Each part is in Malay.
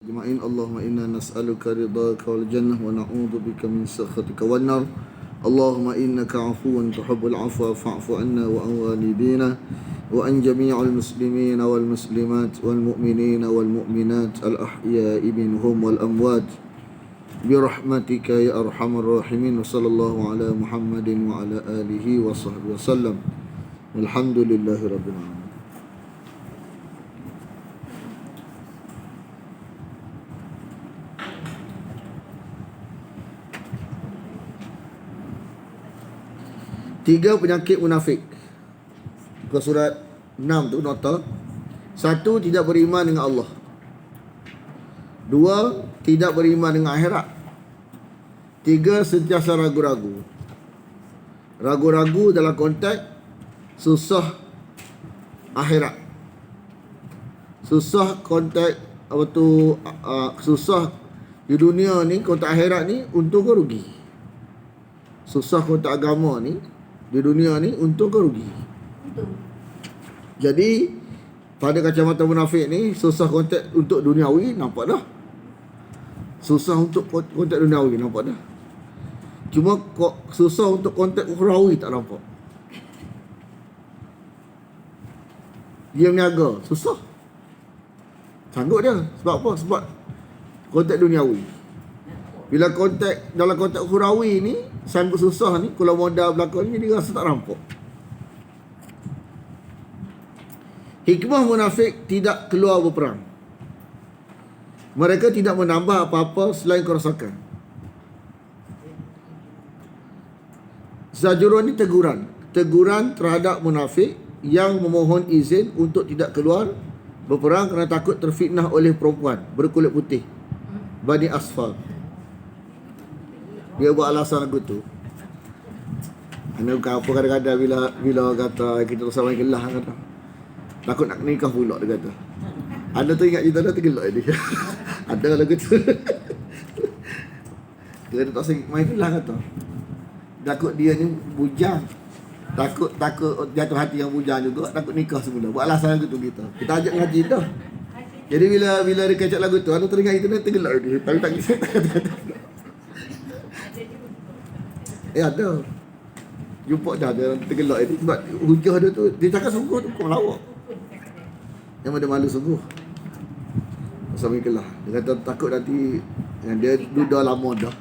أجمعين. اللهم إنا نسألك رضاك والجنة ونعوذ بك من سخطك والنار. اللهم إنك عفو تحب العفو فاعف عنا وعن والدينا وعن جميع المسلمين والمسلمات والمؤمنين والمؤمنات الأحياء منهم والأموات برحمتك يا أرحم الراحمين. وصلى الله على محمد وعلى آله وصحبه وسلم. الحمد لله رب العالمين. Tiga penyakit munafik. Ke surat 6 tu nota. 1, tidak beriman dengan Allah. 2, tidak beriman dengan akhirat. 3, sentiasa ragu-ragu. Ragu-ragu dalam konteks susah akhirat. Susah konteks apa tu, susah di dunia ni, konteks akhirat ni untung ke rugi. Susah konteks agama ni di dunia ni untung ke rugi? Jadi pada kacamata munafik ni, susah konteks untuk duniawi, nampak dah. Susah untuk konteks duniawi, nampak dah. Cuma susah untuk konteks ukhrawi, tak nampak. Dia meniaga, susah. Sanggup dia. Sebab apa? Sebab konteks duniawi. Bila konteks, dalam konteks ukhrawi ni, sanggup susah ni, kalau modal belakang ni, dia rasa tak nampak. Hikmah munafik tidak keluar berperang. Mereka tidak menambah apa-apa selain kerosakan. Zajrun ni teguran. Teguran terhadap munafik yang memohon izin untuk tidak keluar berperang kerana takut terfitnah oleh perempuan berkulit putih, Bani Asfar. Dia buat alasan lagu tu. Anda bukan apa, kadang-kadang bila kata kita tak sampai gelah, kata takut nak nikah pula, dia kata. Anda tu ingat cerita dah tergelak dia. Ada lagu tu. Dia kata tak sampai main gelah, kata takut dia ni bujang. Takut jatuh hati yang bujang juga, takut nikah semula. Buat alasan lagu tu kita. Kita ajak ngaji dah. Jadi bila dia kecak lagu tu, anda teringat itu dia tergelak dia. Tapi tak kisah. Ada. Jumpa dah dia tergelak ni. Sebab hujah dia tu, dia cakap sungguh tu, kau lawak. Yang ada malu sungguh. Sampai kelah. Dia kata takut nanti, dia dah lama dah.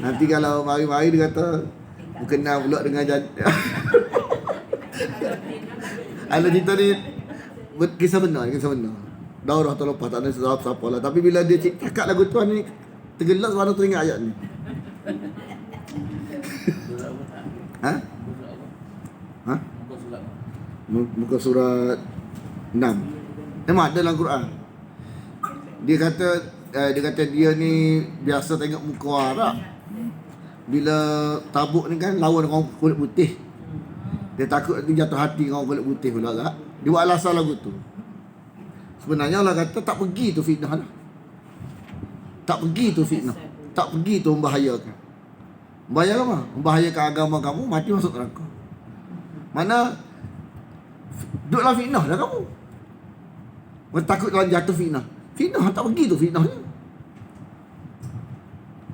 Nanti kalau mari-mari dia kata berkenal pula dengan ada cerita ni, kisah benar. Daurah terlepas, tak ada siapa lah. Tapi bila dia cakap lagu tu ni, tergelak sebab teringat ayat ni. Ha? Muka surat 6. Memang ada dalam Quran. Dia kata dia ni biasa tengok muka Arab. Bila tabuk ni kan lawan orang kulit putih. Dia takut nanti jatuh hati dengan orang kulit putih pula tak? Dia buat alasan lagu tu. Sebenarnya Allah kata tak pergi tu fitnah lah. Tak pergi tu fitnah. Tak pergi tu membahayakan. Membahayakan apa? Membahayakan agama kamu, mati masuk neraka. Mana duduklah fitnah dah kamu. Takut dalam jatuh fitnah. Fitnah tak pergi tu fitnah ni.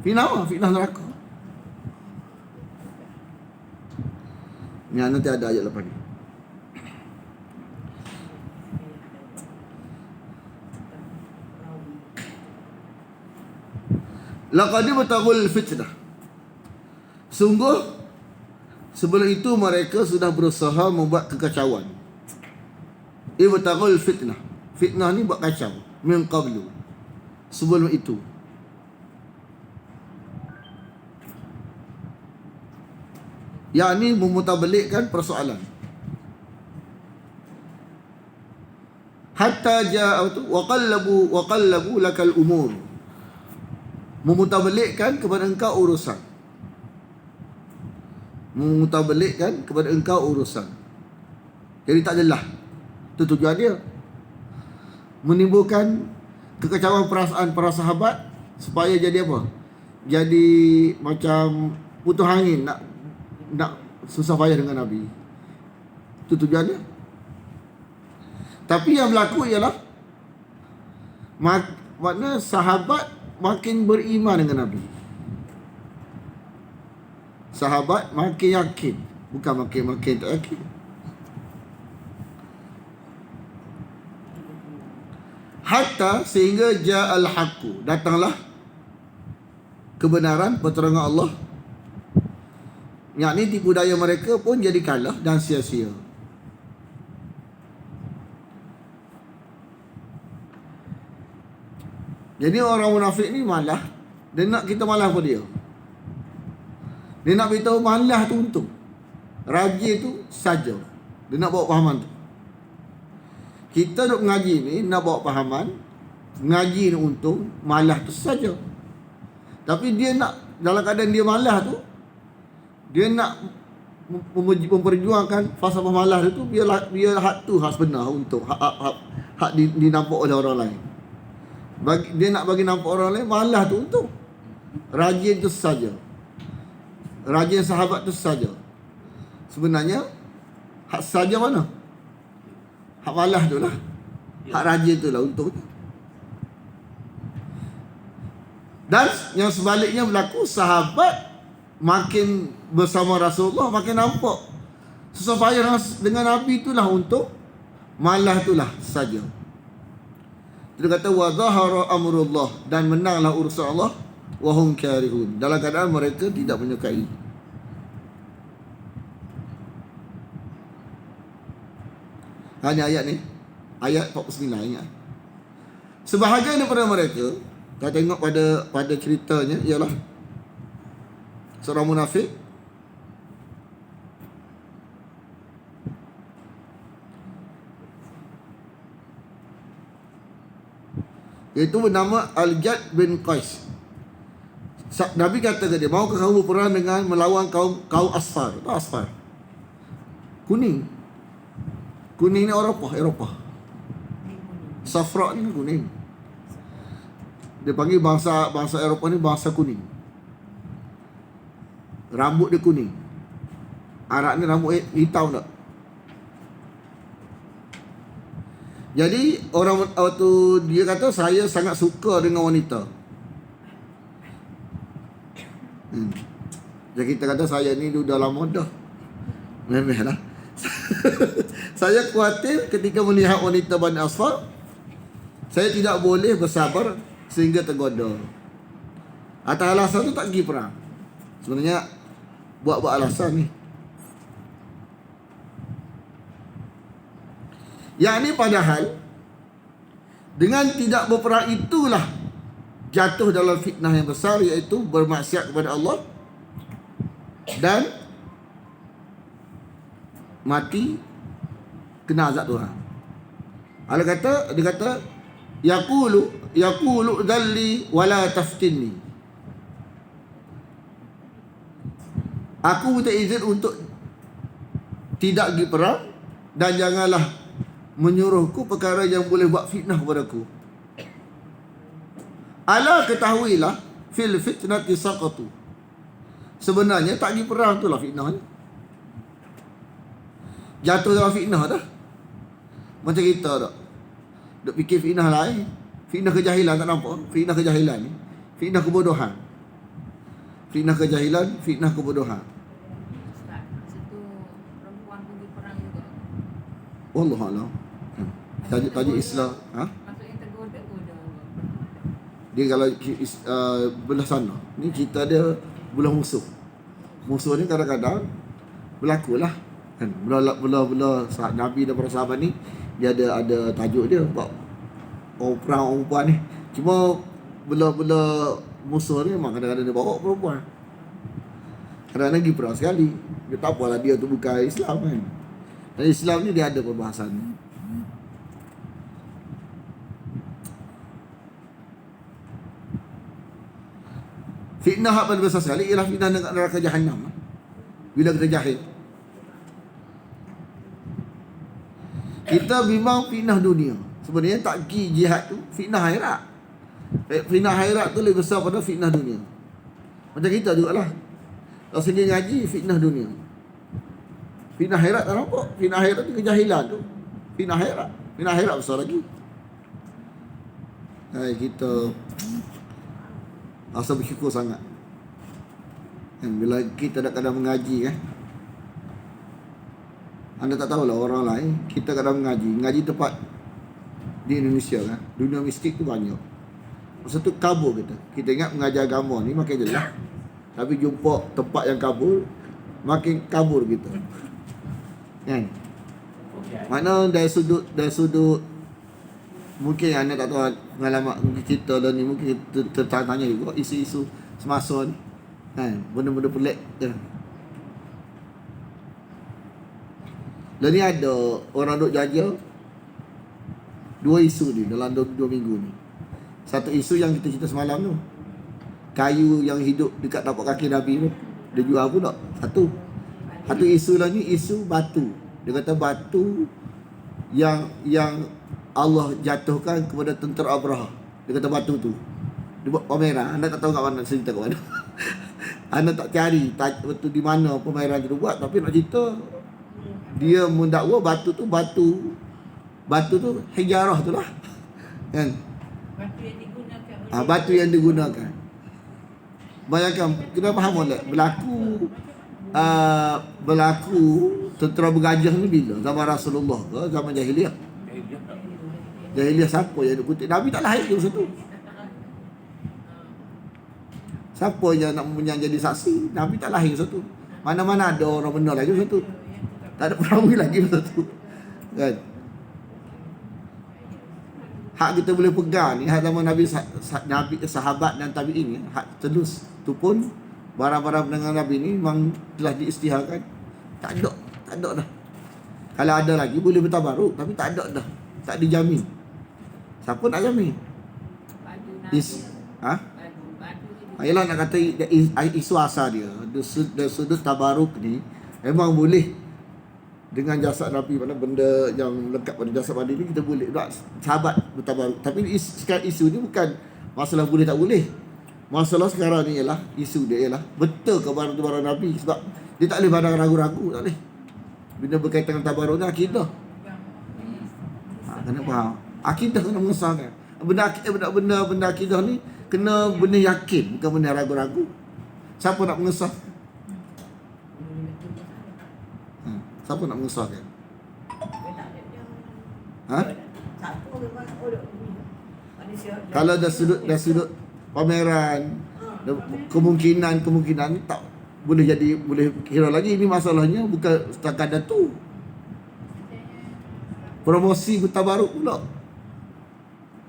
Fitnah apa? Fitnah neraka. Ni nanti ada ayat lepas ni. Laqad batagul fitnah. Sungguh sebelum itu mereka sudah berusaha membuat kekacauan. Ibtagul fitnah. Fitnah ni buat kacau. Min qablu. Sebelum itu. Yakni memutabelikkan persoalan. Hatta ja'a wa qallabu lakal umur. Memutabelikkan kepada engkau urusan. Memutabelikkan kepada engkau urusan. Jadi tak jelas. Itu tujuan dia. Menimbulkan kekacauan perasaan para sahabat supaya jadi apa? Jadi macam putus angin, nak susah payah dengan Nabi. Itu tujuannya. Tapi yang berlaku ialah makna sahabat makin beriman dengan Nabi. Sahabat makin yakin, bukan makin tak yakin. Hatta sehingga ja'al haqqu, datanglah kebenaran, pertolongan Allah. Yang ni tipu daya mereka pun jadi kalah dan sia-sia. Jadi orang munafik ni malah, dia nak kita malah apa dia? Dia nak beritahu malah tu untung, rajin tu saja. Dia nak bawa pahaman tu. Kita duk mengaji ni nak bawa pahaman, mengaji ni untung, malah tu saja. Tapi dia nak, dalam keadaan dia malah tu, dia nak memperjuangkan falsafah malah tu biar hak tu hak sebenar untuk hak dinampak oleh orang lain. Dia nak bagi nampak orang lain malah tu untung. Rajin tu saja. Rajin sahabat tu saja. Sebenarnya hak saja mana? Hak malah tu lah. Hak rajin tu lah untung. Dan yang sebaliknya berlaku, sahabat makin bersama Rasulullah makin nampak susah payah dengan Nabi itulah untuk, malah itulah saja. Dia kata wa zahara amrullah, dan menanglah urusan Allah, wa hum karihun, dalam keadaan mereka tidak menyukai. Hanya ayat ni, ayat 49 ingat. Sebahagian daripada mereka, kita tengok pada ceritanya ialah seorang munafik iaitu bernama Al-Jad bin Qais. Nabi kata ke dia, maukah kamu berperang dengan melawan kaum Asfar? Apa Asfar? Kuning ni Eropah. Safra ni kuning. Dia panggil bangsa Eropah ni bangsa kuning. Rambut dia kuning. Arab ni rambut hitam tak? Jadi orang waktu dia kata, saya sangat suka dengan wanita. Jadi kita kata, saya ni dah lama dah. Memang lah. Saya khawatir ketika melihat wanita Bani Asfar, saya tidak boleh bersabar sehingga tergoda. Atas alasan tu tak pergi perang. Sebenarnya buat alasan ni. Yang ni padahal dengan tidak berperang itulah jatuh dalam fitnah yang besar, iaitu bermaksiat kepada Allah dan mati kena azab Tuhan. Dia kata yaqulu dhalli wala taftinni. Aku minta izin untuk tidak pergi perang dan janganlah menyuruhku perkara yang boleh buat fitnah kepadaku. Ala ketahuilah fil fitnati saqatu. Sebenarnya tak pergi perang itulah fitnahnya. Jatuh dalam fitnah dah. Macam kita tak duk fikir fitnah lain. Fitnah kejahilan tak nampak? Fitnah kejahilan ni, fitnah kebodohan. Fitnah kejahilan, fitnah kebodohan. Ustaz, masa tu perempuan pergi perang juga. Wallahualam. Tajuk Islam, Maksudnya tergoda-goda. dia kalau belah sana, ni kita dia belah musuh. Musuh ni kadang-kadang berlakulah kan, belah Nabi dan para sahabat ni, dia ada tajuk dia buat orang perang orang perempuan ni. Cuma belah musuh ni memang kadang-kadang dia bawa perempuan. Kadang-kadang pergi perang sekali. Dia tak apalah, dia tu bukan Islam kan. Dan Islam ni dia ada perbahasan ni. Fitnah yang paling besar sekali ialah fitnah neraka Jahannam. Bila kita jahil, kita bimbang fitnah dunia. Sebenarnya tak pergi jihad tu fitnah akhirat. Fitnah akhirat tu lebih besar pada fitnah dunia. Macam kita jugalah, kalau segi ngaji fitnah dunia. Fitnah akhirat tak nampak. Fitnah akhirat tu kejahilan tu. Fitnah akhirat besar lagi. Kita rasa bersyukur sangat. Bila kita kadang mengaji anda tak tahulah orang lain, kita kadang mengaji tempat di Indonesia dunia mistik tu banyak. Masa tu kabur kita ingat mengajar agama ni makin jelas, tapi jumpa tempat yang kabur, makin kabur kita kan. Mana dari sudut mungkin anda tak tahu pengalaman kita dan ni, mungkin kita tertanya juga isu-isu semasa ni kan, benda-benda pelik kan. Dan ni ada orang duk jaja dua isu ni dalam 2 minggu ni. Satu isu yang kita cerita semalam tu, kayu yang hidup dekat tapak kaki Nabi tu, dia jual pula. Satu isu lagi, isu batu. Dia kata batu yang Allah jatuhkan kepada tentera Abraha. Dia kata batu tu dia buat pameran. Anda tak tahu kat mana cerita kat mana. Anda tak cari betul di mana pameran tu buat, tapi nak cerita dia mendakwa batu tu hijarah tu lah kan. Batu yang digunakan. Bayangkan, kita faham tak? Berlaku tentera bergajah ni bila? Zaman Rasulullah ke zaman jahiliah? Jahiliah siapa yang duk kutip? Nabi tak lahir ke masa tu? Siapa yang nak jadi saksi? Nabi tak lahir masa tu. Mana-mana ada orang benar lagi masa tu. Tak ada perawi lagi masa tu kan. Hak kita boleh pegang ni, hak zaman Nabi, sahabat dan tabi'in ni, hak telus tu pun barang-barang pendengar Nabi ni memang telah diisytiharkan. Tak ada dah. Kalau ada lagi boleh bertabaruk, tapi tak ada dah. Tak dijamin. Siapa nak jamin? Ayalah nak kata isu asal dia. Dari sudut tabaruk ni memang boleh dengan jasad Nabi, mana benda yang lekat pada jasad Nabi ni kita boleh tak sahabat bertabaruk. Tapi sekarang isu ni bukan masalah boleh tak boleh. Masalah sekarang ni ialah isu dia ialah betul ke barang Nabi, sebab dia tak boleh pandang ragu-ragu, tak boleh. Bila berkaitan dengan tabaruk ni akidah. Kena faham. Akidah kena mengesahkan. Benda akidah ni kena benda yakin, bukan benda ragu-ragu. Siapa nak mengesah? Siapa nak mengesahkan? Kalau dah sudut pameran, kemungkinan tak boleh kira lagi. Ini masalahnya bukan setakat tu. Promosi bertabaruk pula.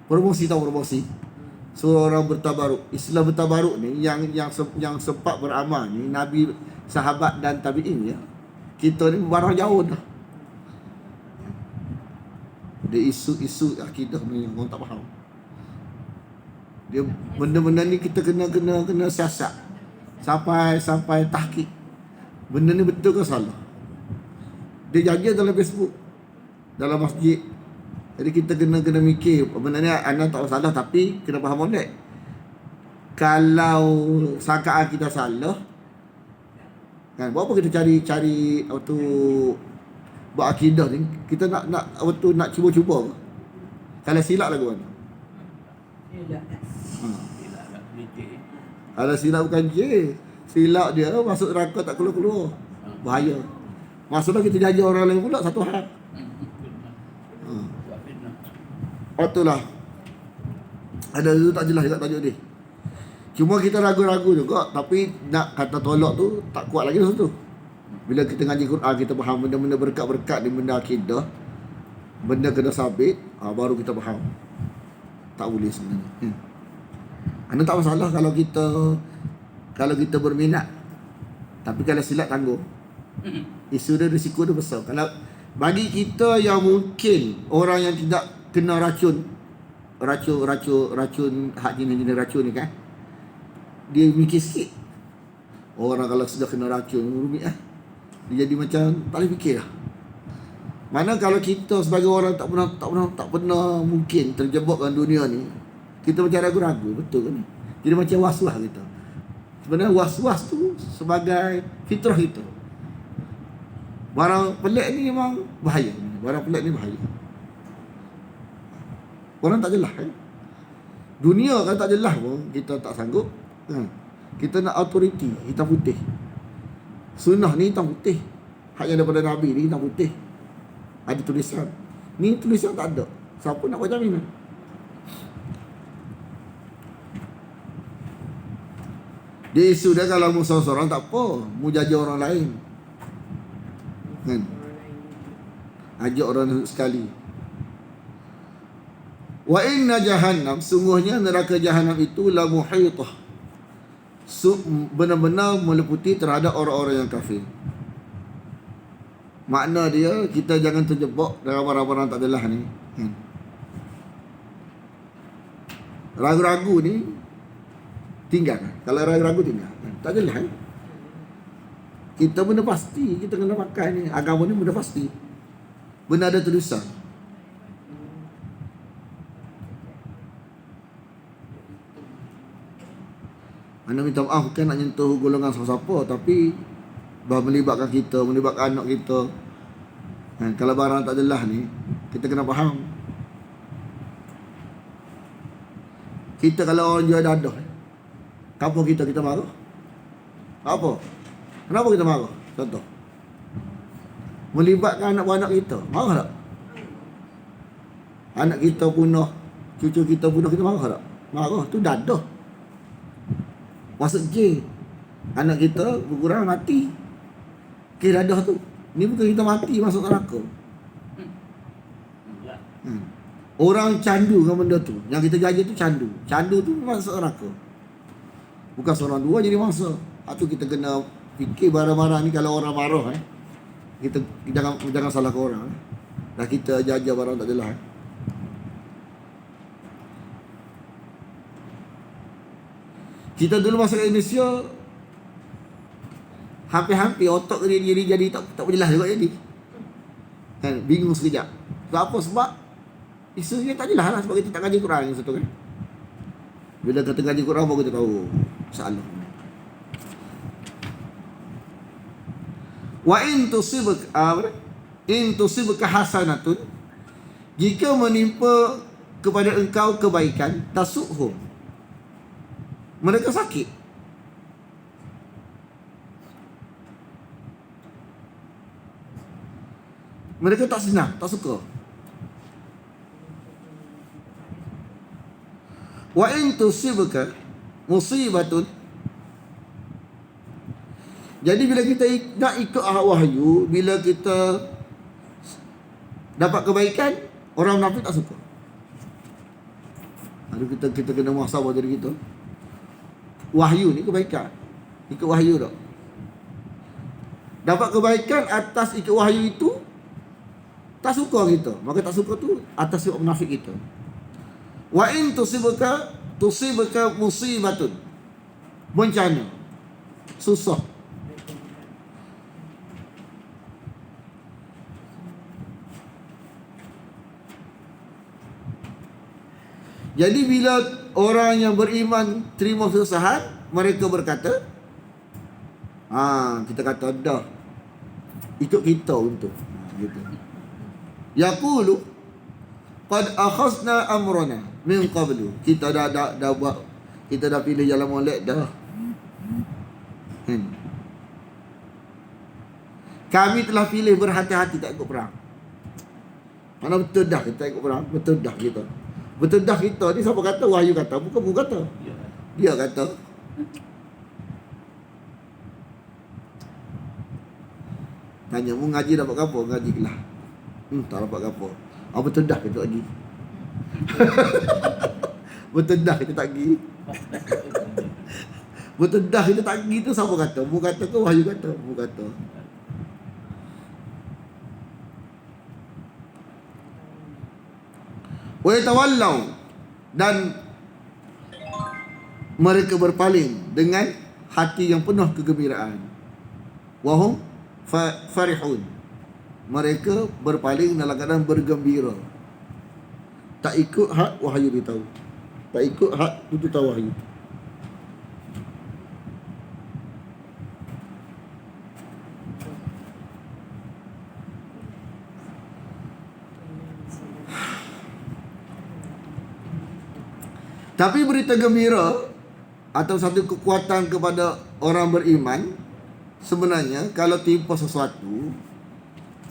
Promosi. Suruh orang bertabaruk. Istilah bertabaruk ni yang sempat beramal ni Nabi, sahabat dan tabi'in ya. Kita ni barang jauh dah. Dia isu akidah ni orang tak faham. Dia benda-benda ni kita kena siasat sampai tahqiq. Benda ni betul ke salah? Dia jaga dalam Facebook, dalam masjid. Jadi kita kena mikir benda ni anda tak salah, tapi kena faham balik. Kalau sangkaan kita salah kan, buat apa kita cari waktu buat akidah ni, kita nak waktu nak cuba-cuba. Kalau silap lagu mana? Kalau silap bukan silap dia masuk neraka tak keluar-keluar. Bahaya. Masalah kita jaga orang lain pula satu hal. Itulah. Ada tu tak jelas dekat tajuk dia. Cuma kita ragu-ragu juga, tapi nak kata tolak tu tak kuat lagi masa tu. Bila kita ngaji Quran, kita faham benda-benda berkat-berkat di benda akidah, benda kena sabit, baru kita faham. Tak boleh sebenarnya. Anda tak masalah kalau kita berminat. Tapi kalau silap tanggung. Isu dia, risiko dia besar. Kalau bagi kita yang mungkin orang yang tidak kena racun hak jenis-jenis racun ni kan, dia mikir sikit. Orang kalau sudah kena racun rumit dia jadi macam tak boleh fikir lah. Mana kalau kita sebagai orang tak pernah mungkin terjebak dalam dunia ni, kita macam ragu-ragu, betul ke ni? Jadi macam was-was kita. Sebenarnya was-was tu sebagai fitrah kita. Barang pelik ni memang bahaya. Orang tak jelas kan? Dunia kan tak jelas pun kita tak sanggup. Kita nak authority hitam putih. Sunnah ni hitam putih. Hak yang daripada Nabi ni hitam putih. Ada tulisan. Ni tulisan tak ada. Siapa nak buat jaminan? Dia isu dia kalau mu seorang tak apa, mu jaja orang lain. Kan? Ajak orang sekali. Wa inna jahannam, sungguhnya neraka jahannam itu la muhitah, benar-benar meliputi terhadap orang-orang yang kafir. Makna dia, kita jangan terjebak dalam barang-barang tak adalah ni. Ragu-ragu ni tinggal. Kalau ragu-ragu tinggal. Tak adalah. Kita benda pasti, kita kena pakai ni. Agama ni benda pasti. Benda ada tulisan. Anda minta maaf bukan nak nyentuh golongan siapa-siapa, tapi melibatkan kita, melibatkan anak kita. Kalau barang tak jelas ni, kita kena faham. Kita kalau orang jual dadah, kampung kita marah. Apa? Kenapa kita marah? Contoh, melibatkan anak-anak kita, marah tak? Anak kita punah, cucu kita punah, kita marah tak? Marah, tu dadah. Maksud K, anak kita berkurang mati. K dadah tu. Ni bukan kita mati masuk neraka. Orang candu dengan benda tu. Yang kita jaga tu candu. Candu tu masuk neraka. Bukan seorang dua jadi mangsa. Itu kita kena fikir barang-barang ni kalau orang marah kita jangan salah ke orang. Dah kita jaga barang tak jelas. Kita dulu masuk ke Indonesia, hampir-hampir otak dia jadi tak berjelas juga jadi. Kan, bingung sekejap. Apa sebab? Isunya tak jelas lah, sebab kita tak kaji Quran yang satu kan. Bila kita kaji Quran baru kita tahu salah. Wa in tusibka hasanatun, jika menimpa kepada engkau kebaikan, tasuhum, mereka sakit. Mereka tak senang, tak suka. Wa in tusibka musibatun, jadi bila kita nak ikut wahyu, bila kita dapat kebaikan, orang munafik tak suka. Ada kita kena muhasabah diri kita. Wahyu ni kebaikan. Ikut wahyu tak? Dapat kebaikan atas ikut wahyu itu, tak suka kita. Maka tak suka tu atas sifat munafik kita. Wa in tusibka musibatun, bencana, susah. Jadi bila orang yang beriman terima kesusahan, mereka berkata, kita kata dah, ikut kita untuk gitu. Yaqulu qad akhazna amrana min qablu, kita dah buat, kita dah pilih jalan molek dah. Kami telah pilih berhati-hati tak ikut perang. Mana betul dah kita ikut perang, betul dah kita. Betul dah kita ni siapa kata? Wahyu kata, bukan mu kata. Dia kata. Tanya mu ngaji dapat apa? Ngaji lah. Tak dapat apa. Betul dah kita pergi. Betul dah kita tak pergi. Betul dah kita tak pergi tu siapa kata? Mu kata ke wahyu kata? Mu kata. Wa yatawallau, dan mereka berpaling dengan hati yang penuh kegembiraan. Wahum farihun, mereka berpaling dalam keadaan bergembira. Tak ikut hak wahyu beritahu, tak ikut hak tuntutan wahyu. Tapi berita gembira atau satu kekuatan kepada orang beriman, sebenarnya kalau timpa sesuatu,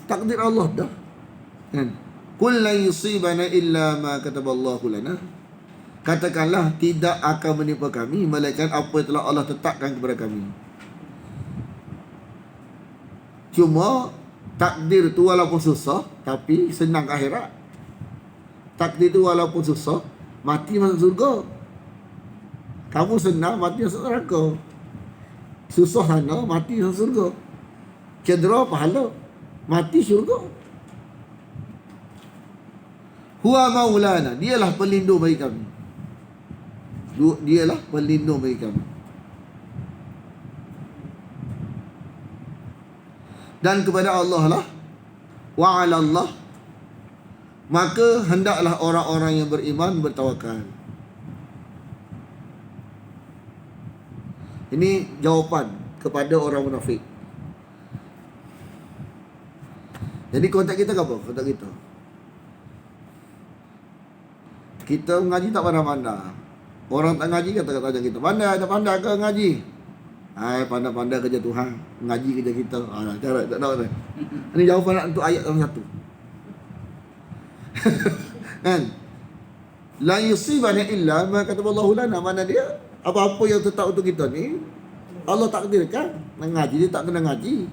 takdir Allah dah. Kan? Qul la yusibana illa ma kataballahu lana. Katakanlah tidak akan menimpa kami melainkan apa yang telah Allah tetapkan kepada kami. Cuma takdir tu walaupun susah, tapi senang ke akhirat. Takdir tu walaupun susah, mati masuk surga. Kamu senang, mati masuk neraka. Susah sana, mati masuk surga. Cedera pahala, mati syurga. Huwa maulana, dialah pelindung bagi kami. Dialah pelindung bagi kami. Dan kepada Allah lah, wa 'ala Allah, maka hendaklah orang-orang yang beriman bertawakal. Ini jawapan kepada orang munafik. Jadi kontak kita ke apa? Kontak kita. Kita mengaji tak pandai-pandai. Orang tak ngaji kata-kata kita. Pandai tak pandai ke ngaji? Hai, pandai-pandai kerja Tuhan. Ngaji kerja kita. Cara tak tahu kan. Ini jawapan untuk ayat yang satu. Kan? La yusibana illa ma kataballahu lana. Mana dia? Apa-apa yang tetap untuk kita ni Allah takdirkan. Nak ngaji dia tak kena ngaji.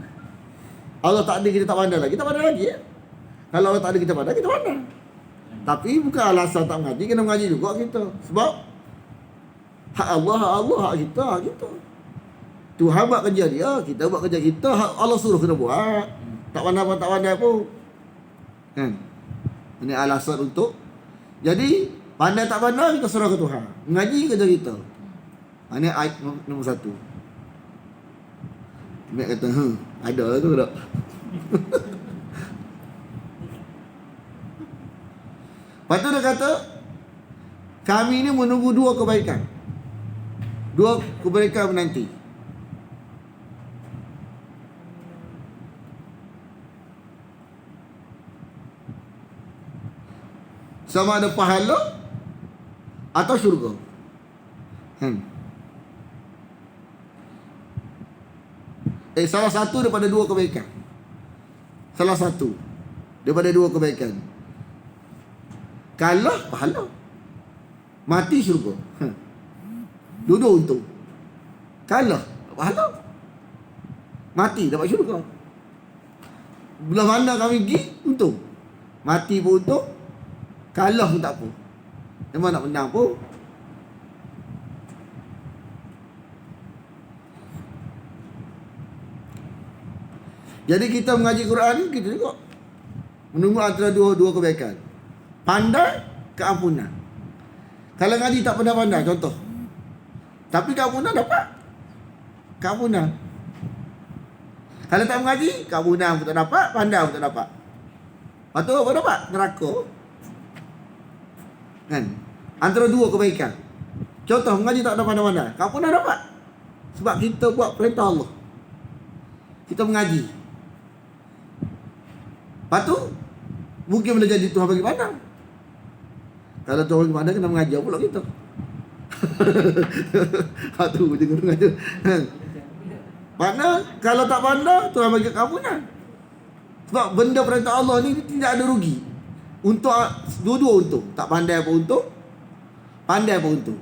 Allah takdir kita tak pandai lagi, tak pandai lagi ya? Kalau Allah takdir kita pandai, kita pandai. Tapi bukan alasan tak mengaji, kena mengaji juga kita. Sebab hak Allah, hak kita, hak kita. Tuhan buat kerja dia, kita buat kerja kita. Hak Allah suruh kena buat. Tak pandai pun. Kan? Ini alasan untuk. Jadi pandai tak pandai kita serah ke Tuhan. Mengaji kerja kita. Ini ayat nombor 1. Mek kata, ada tu tak? Lepas tu dia kata, kami ini menunggu 2 kebaikan. 2 kebaikan menanti. Sama ada pahala atau syurga. Salah satu daripada 2 kebaikan. Salah satu daripada 2 kebaikan. Kalah pahala, mati syurga. Duduk untung. Kalah pahala, mati dapat syurga. Belah mana kami pergi untung. Mati pun untung, kalah pun tak apa. Memang nak menang pun. Jadi kita mengaji Quran ni, kita juga menunggu antara dua kebaikan. Pandai, keampunan. Kalau ngaji tak pandai-pandai, contoh. Tapi keampunan dapat. Keampunan. Kalau tak mengaji, keampunan pun tak dapat, pandai pun tak dapat. Lepas tu apa dapat? Neraka. Kan? Antara 2 kebaikan. Contoh, mengaji tak ada pandai-pandai, keampunan dapat. Sebab kita buat perintah Allah. Kita mengaji. Lepas tu, mungkin boleh jadi Tuhan bagi pandang. Kalau Tuhan bagi pandang, kena mengajar pula kita. Tu je kena mengajar. Mana kalau tak pandang, Tuhan bagi keampunan. Sebab benda perintah Allah ni tidak ada rugi. Untuk dua-dua untung. Tak pandai pun untung, pandai pun untung.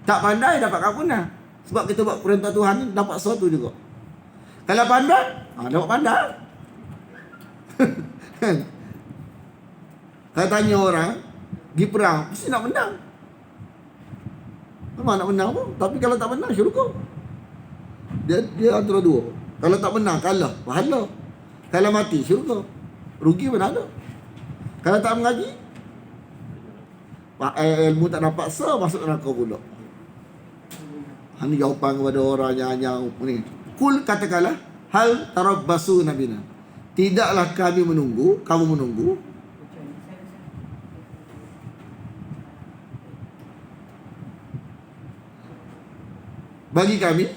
Tak pandai dapat keampunan. Sebab kita buat perintah Tuhan ni dapat sesuatu juga. Kalau pandai, dapat pandai. Kalau tanya orang pergi perang, mesti nak menang. Memang nak menang pun. Tapi kalau tak menang, syurga. Dia antara 2. Kalau tak menang, kalah, pahala. Kalau mati, syurga. Rugi mana ada. Kalau tak mengaji, ilmu tak dapat masuk neraka pula. Ini jawapan kepada orang yang ni. Kul, katakanlah, hal tarabbasu nabina. Tidaklah kami menunggu, kamu menunggu. Bagi kami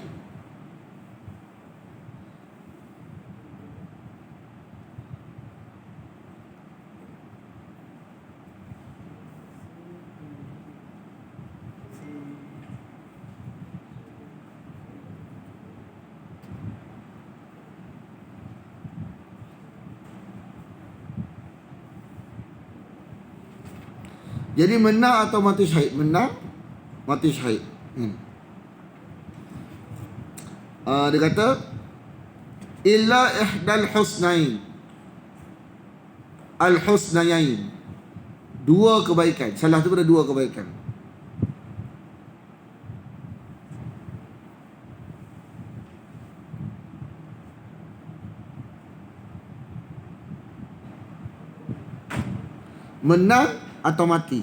Jadi menang atau mati syahid? Menang, mati syahid. Dia kata illa ihdal husnain, al husnayain, dua kebaikan. Salah tu pada dua kebaikan. Menang atau mati.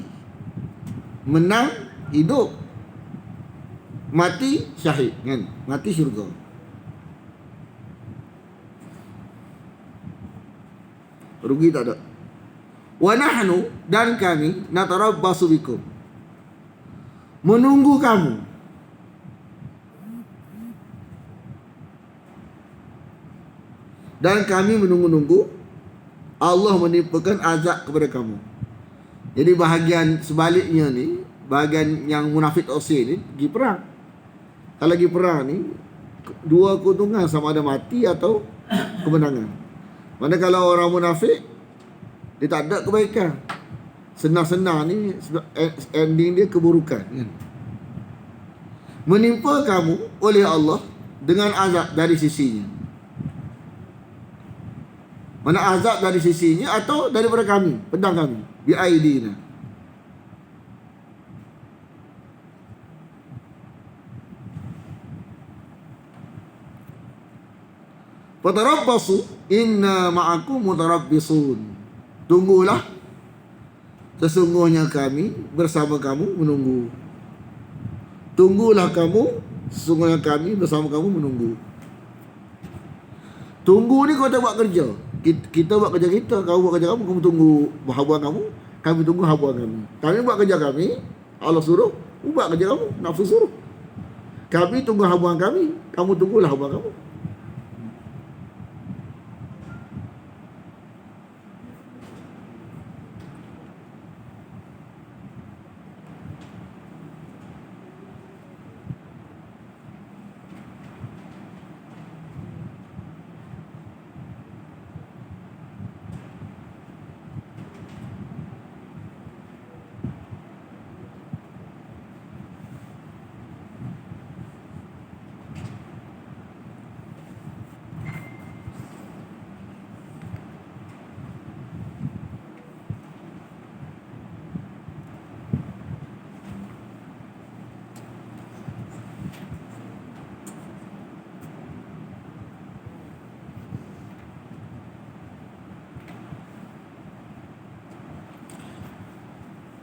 Menang hidup, mati syahid, kan? Mati syurga. Rugi tak ada. Wa nahnu, dan kami, natarabbasu bikum, menunggu kamu. Dan kami menunggu-nunggu Allah menimpakan azab kepada kamu. Jadi bahagian sebaliknya ni, bahagian yang munafik osir ni pergi perang. Kalau pergi perang ni, dua keuntungan, sama ada mati atau kemenangan. Mana kalau orang munafik, dia tak ada kebaikan. Senang-senang ni ending dia keburukan, kan? Menimpa kamu oleh Allah dengan azab dari sisinya. Mana azab dari sisinya atau daripada kami, pedang kami, biaidina. Fatarabbasu inna ma'akum mutarabbisun. Tunggulah, sesungguhnya kami bersama kamu menunggu. Tunggulah kamu, sesungguhnya kami bersama kamu menunggu. Tunggu ni kau tak buat kerja. Kita buat kerja kita, kau buat kerja kamu, kamu tunggu habuan kamu, kami tunggu habuan kami. Kami buat kerja kami, Allah suruh, buat kerja kamu, nafsu suruh. Kami tunggu habuan kami, kamu tunggulah habuan kamu.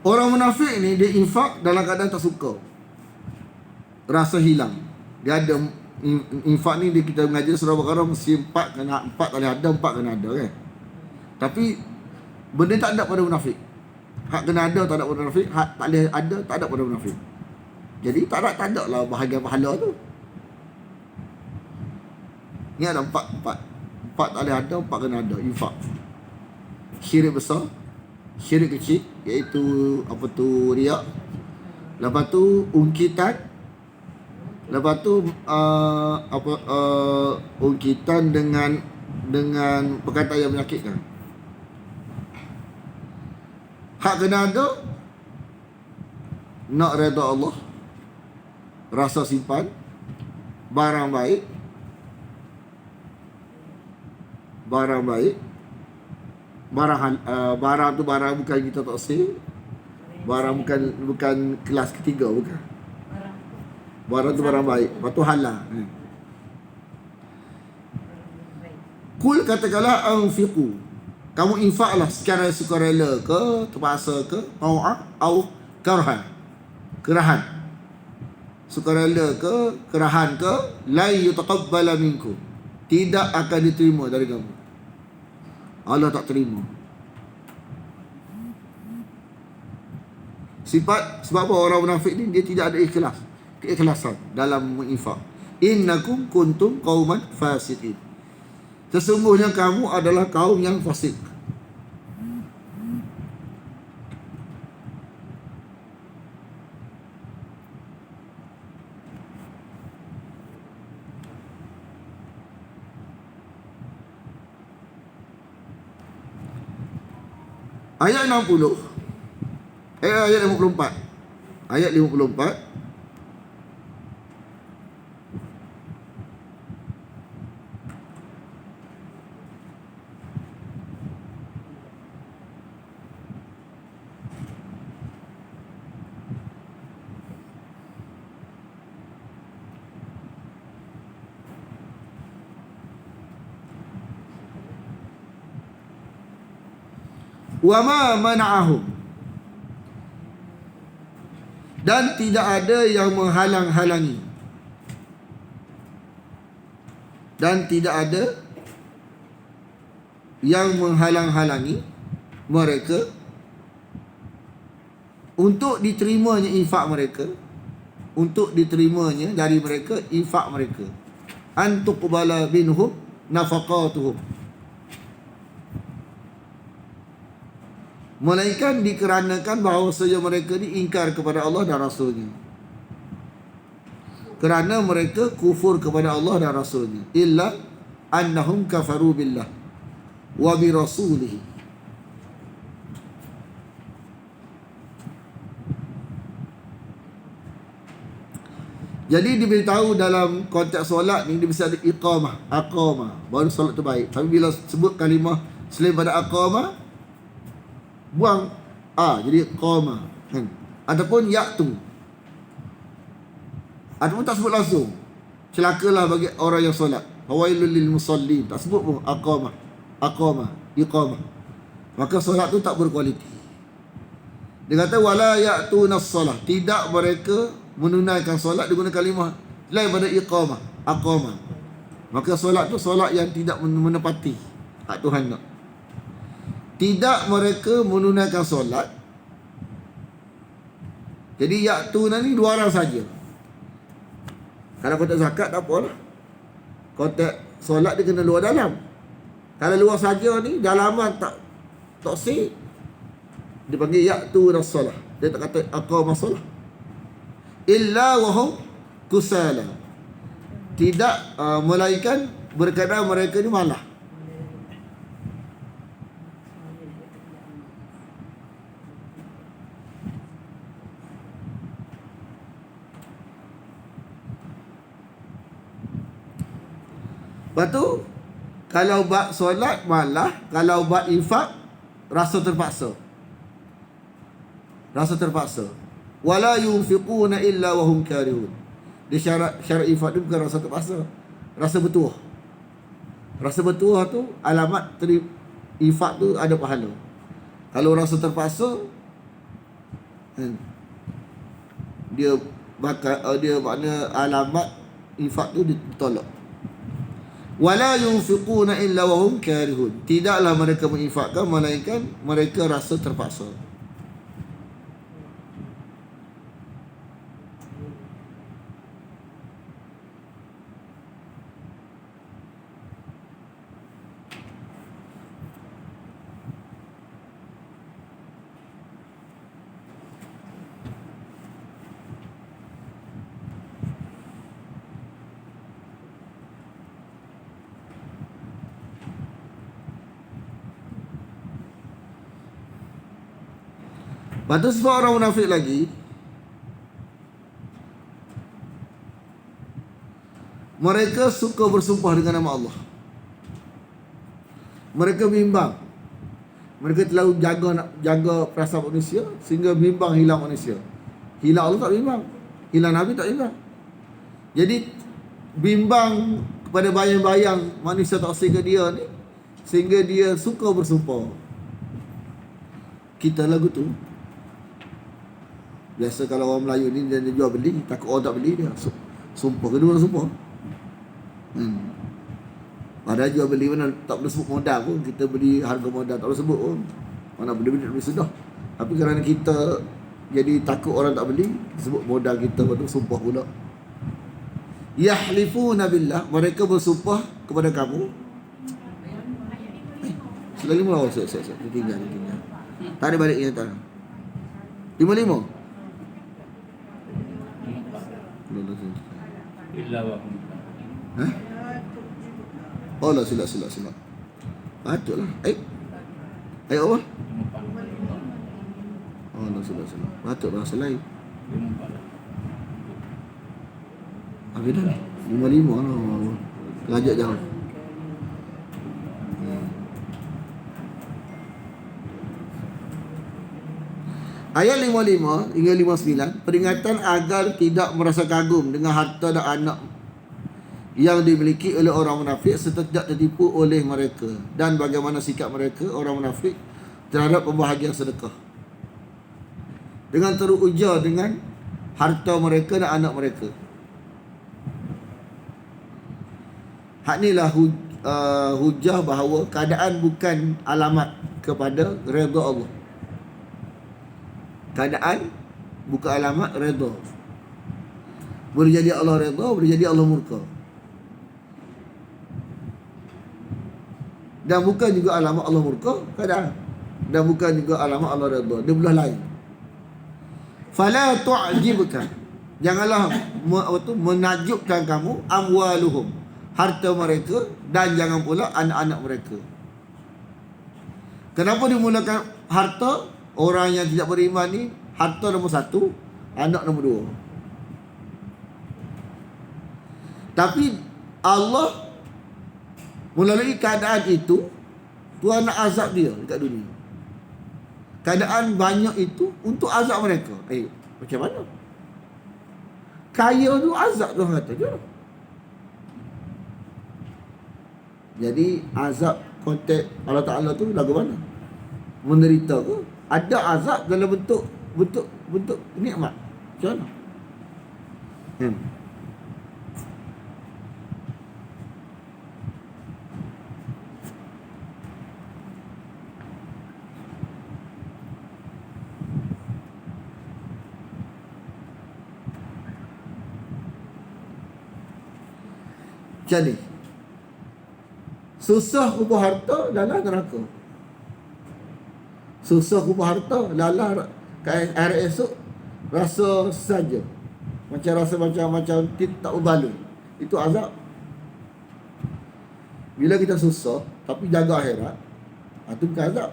Orang munafik ni dia infak dalam keadaan tak suka, rasa hilang. Dia ada infak ni, dia kita mengajar surah Baqarah mesti 4 kena 4 tak boleh ada, 4 kena ada, kan? Tapi benda tak ada pada munafik. Hak kena ada tak ada pada munafik, hak tak boleh ada tak ada pada munafik. Jadi tak ada lah bahagian pahala tu. Ni ada 4 tak boleh ada, 4 kena ada infak. Syirik besar, syirik kecil iaitu apa tu, riak. Lepas tu ungkitan. Lepas tu ungkitan dengan perkataan yang menyakitkan. Hak kena ada, nak redha Allah, rasa simpan, barang baik, barang tu barang bukan kita tak sih, barang bukan kelas ketiga, bukan. Barang tu barang baik, lepas tu halal. Kul, katakanlah, anfiqu, kamu infaklah secara sukarela ke, terpaksa ke, tau'ah atau kerahan. Sukarela ke, kerahan ke, la yutaqabbala minkum, tidak akan diterima dari kamu. Allah tak terima. Sebab apa orang munafik ni, dia tidak ada keikhlasan dalam menginfak. Innakum kuntum qauman fasiqin, sesungguhnya kamu adalah kaum yang fasik. Ayat 60, Ayat 54. Ayat 54. Wa ma mana'ahum, dan tidak ada yang menghalang-halangi, dan tidak ada yang menghalang-halangi mereka untuk diterimanya infak mereka, untuk diterimanya dari mereka infak mereka, an tuqbala minhum nafaqatuhum, melainkan dikarenakan bahawa sahaja mereka ni ingkar kepada Allah dan Rasulnya, kerana mereka kufur kepada Allah dan Rasulnya, illa annahum kafaru billah wa bi rasulihi. Jadi diberitahu dalam konteks solat ni dia mesti ada iqamah, aqamah, baru solat tu baik. Tapi bila sebut kalimah selain pada aqamah, buang jadi qama kan, ataupun ya'tu, ataupun tak sebut langsung, celakalah bagi orang yang solat, fawailul lil musallin, tak sebut pun aqama, iqamah, maka solat tu tak berkualiti. Dia kata wala ya'tuna as-salah, tidak mereka menunaikan solat, dia guna kalimah lain pada iqamah, aqamah, maka solat tu solat yang tidak menepati hak Tuhan nak. Tidak mereka menunaikan solat. Jadi ya'tuna ni dua orang saja. Kalau konteks zakat tak apalah, konteks solat dia kena luar dalam. Kalau luar saja ni dalaman tak sih, dia panggil ya'tuna solat, dia tak kata aqamah solat. Illa wahum kusala, tidak melainkan berkadang mereka ni malah. Lepas tu, kalau bab solat malah, kalau bab infak rasa terpaksa. Rasa terpaksa. Wala yunfiquna illa wahum karihun. Dia syarat infak tu bukan rasa terpaksa, rasa bertuah. Rasa bertuah tu alamat infak tu ada pahala. Kalau rasa terpaksa, dia makna alamat infak tu ditolak. Wala yunfiquna illa wahum karihun, tidaklah mereka menginfakkan melainkan mereka rasa terpaksa. Lepas tu sebab orang munafik lagi, mereka suka bersumpah dengan nama Allah. Mereka bimbang. Mereka terlalu jaga perasaan manusia sehingga bimbang hilang manusia. Hilang Allah tak bimbang, hilang Nabi tak bimbang. Jadi bimbang kepada bayang-bayang manusia taksir ke dia ni, sehingga dia suka bersumpah. Kita lagu tu biasa kalau orang Melayu ni dia jual beli, takut orang tak beli dia sumpah, kedua sumpah. Padahal jual beli mana tak boleh sebut modal pun, kita beli harga modal tak boleh sebut pun, mana beli-beli tak boleh sudah. Tapi kerana kita jadi takut orang tak beli, sebut modal kita, lepas tu sumpah pula. Yahlifuna billah, mereka bersumpah kepada kamu. Sudah 5 orang, saya tinggal. Tak ada balik yang tak. 55. Illa wahum. Oh lah, silap. Patutlah. Ayat apa? Oh lah, Rasulullah SAW. Patut bahasa lain. 54 lah. Habis dah 55 lah. Terajak jauh. Ayat 55 hingga 59, peringatan agar tidak merasa kagum dengan harta dan anak yang dimiliki oleh orang munafik serta tidak tertipu oleh mereka, dan bagaimana sikap mereka orang munafik terhadap pembahagian sedekah dengan teruja dengan harta mereka dan anak mereka. Hak inilah hujah bahawa keadaan bukan alamat kepada redha Allah. Keadaan bukan alamat redha. Boleh jadi Allah redha, boleh jadi Allah murka. Dan bukan juga alamat Allah murka keadaan. Dan bukan juga alamat Allah redha. Dia belah lain. Fala tu'jibka. Janganlah menakjubkan kamu amwaluhum, harta mereka, dan jangan pula anak-anak mereka. Kenapa dimulakan harta? Orang yang tidak beriman ni, harta nombor 1, anak nombor 2. Tapi Allah melalui keadaan itu, Tuhan nak azab dia dekat dunia. Keadaan banyak itu untuk azab mereka. Macam mana? Kaya tu azab Tuhan kata je. Jadi azab konteks Allah Ta'ala tu lagu mana? Menderita ke? Ada azab dalam bentuk nikmat. Macam mana? Jadi susah kumpul harta dalam neraka. Susah kumpul harta lalah hari esok rasa saja. Macam rasa macam tak berbaloi. Itu azab. Bila kita susah tapi jaga akhirat, itu bukan azab.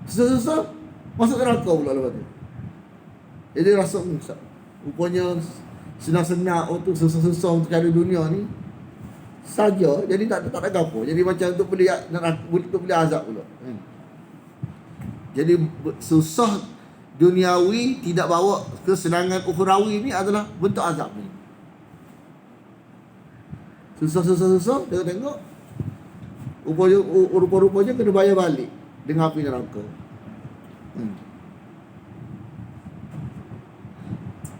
Susah-susah masuk neraka pula lepas tu. Jadi rasa rupanya senang-senang untuk susah-susah untuk cari dunia ni saja, jadi tak ada apa. Jadi macam untuk beli azab pula. Jadi susah duniawi tidak bawa kesenangan ukhrawi ni adalah bentuk azab ni. Susah tengok rupa-rupanya kena bayar balik dengan api neraka.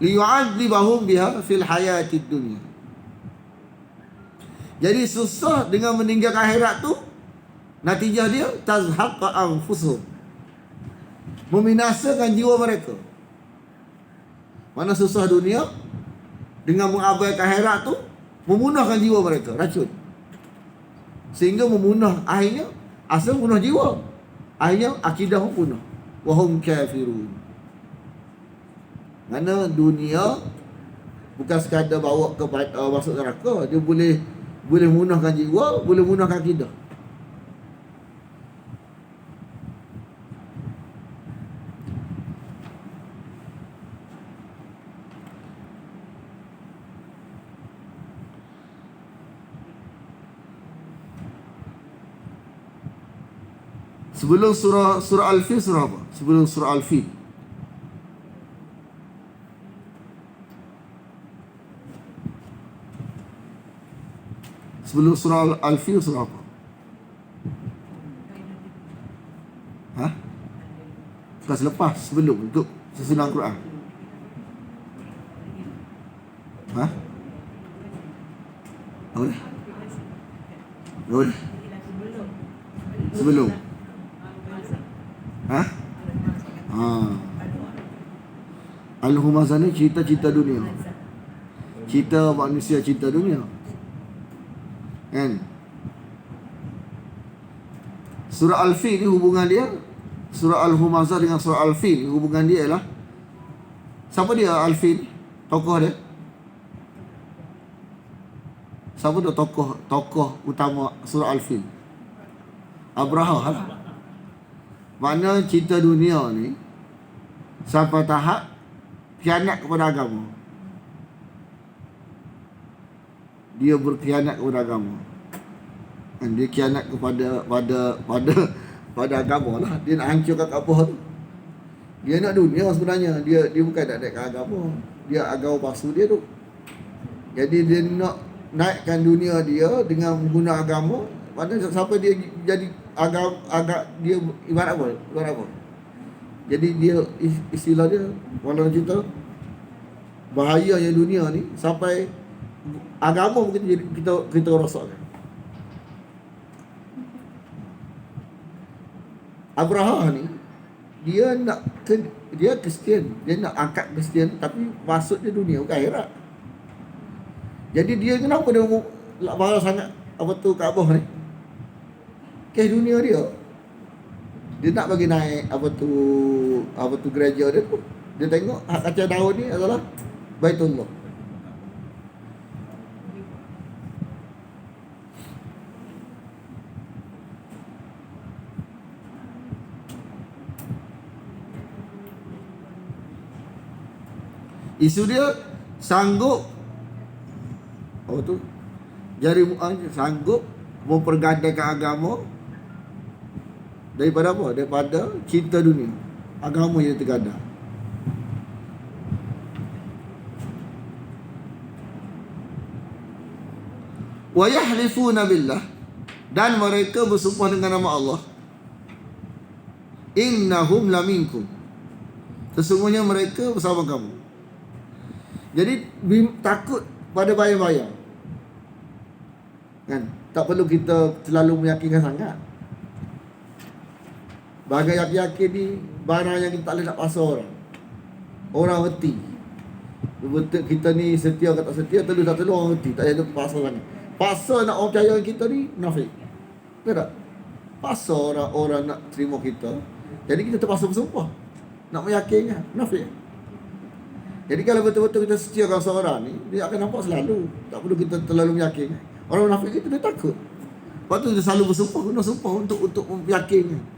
Liyu'adzibahum biha fil hayatid dunya. Jadi susah dengan meninggalkan akhirat tu, natijah dia tazhaqa anfusuhum, membinasakan jiwa mereka. Mana susah dunia dengan mengabaikan akhirat tu, memunahkan jiwa mereka, racun. Sehingga akhirnya asal punah jiwa, akhirnya akidah pun punah. Wa hum kafirun. Mana dunia bukan sekadar bawa ke masuk neraka, dia boleh munahkan jiwa, boleh munahkan akidah. Sebelum surah Al-Fil, surah apa? Sebelum surah Al-Fil, sebelum surah Al-Fil, surah apa? Ha? Bukan selepas, sebelum, untuk susunan Quran. Ha? Boleh? Boleh? Sebelum? Ha? Al-Humazah ni cerita dunia. Cerita manusia cinta dunia. Kan? Surah Al-Fil ni hubungan dia, surah Al-Humazah dengan surah Al-Fil, hubungan dia ialah, siapa dia Al-Fil? Tokoh dia? Siapa dia tokoh utama surah Al-Fil? Abraha lah. Mana cinta dunia ni sampai tahap khianat kepada agama. Dia berkhianat kepada agama. Dan dia khianat pada agama lah. Dia nak hancurkan Kaabah tu. Dia nak dunia sebenarnya. Dia bukan nak naikkan agama. Dia agama palsu dia tu. Jadi dia nak naikkan dunia dia dengan guna agama. Mana sampai dia jadi dia ibarat apa? Jadi dia istilah dia walau cerita bahayanya dunia ni sampai agama mungkin jadi kita rosakkan. Abraha ni dia Kristian, dia nak angkat Kristian tapi maksud dia dunia bukan akhirat. Jadi dia kenapa dia marah sangat Kaabah ni? Kes dunia dia. Dia nak bagi naik gereja dia tu. Dia tengok hak kaca daun ni adalah Baitullah. Isu dia sanggup jari sanggup mempergandaikan agama daripada apa? Daripada cinta dunia. Agama yang terganda. Wa yahlifuna billah, dan mereka bersumpah dengan nama Allah, innahum laminkum, sesungguhnya mereka bersama kamu. Jadi takut pada bayang-bayang, kan? Tak perlu kita terlalu meyakinkan sangat. Bagai yakin-yakin ni barang yang kita tak boleh nak pasal orang. Orang reti. Betul kita ni setia ke tak setia, telur tak telur orang reti. Tak payah pasal sangat. Pasal nak orang percaya kita ni munafik. Betul tak? Pasal orang nak terima kita, jadi kita terpaksa bersumpah nak meyakinkan, munafik. Jadi kalau betul-betul kita setia dengan seorang ni, dia akan nampak selalu. Tak perlu kita terlalu meyakinkan. Orang munafik itu dia takut. Lepas tu dia selalu bersumpah, guna sumpah untuk meyakinkan.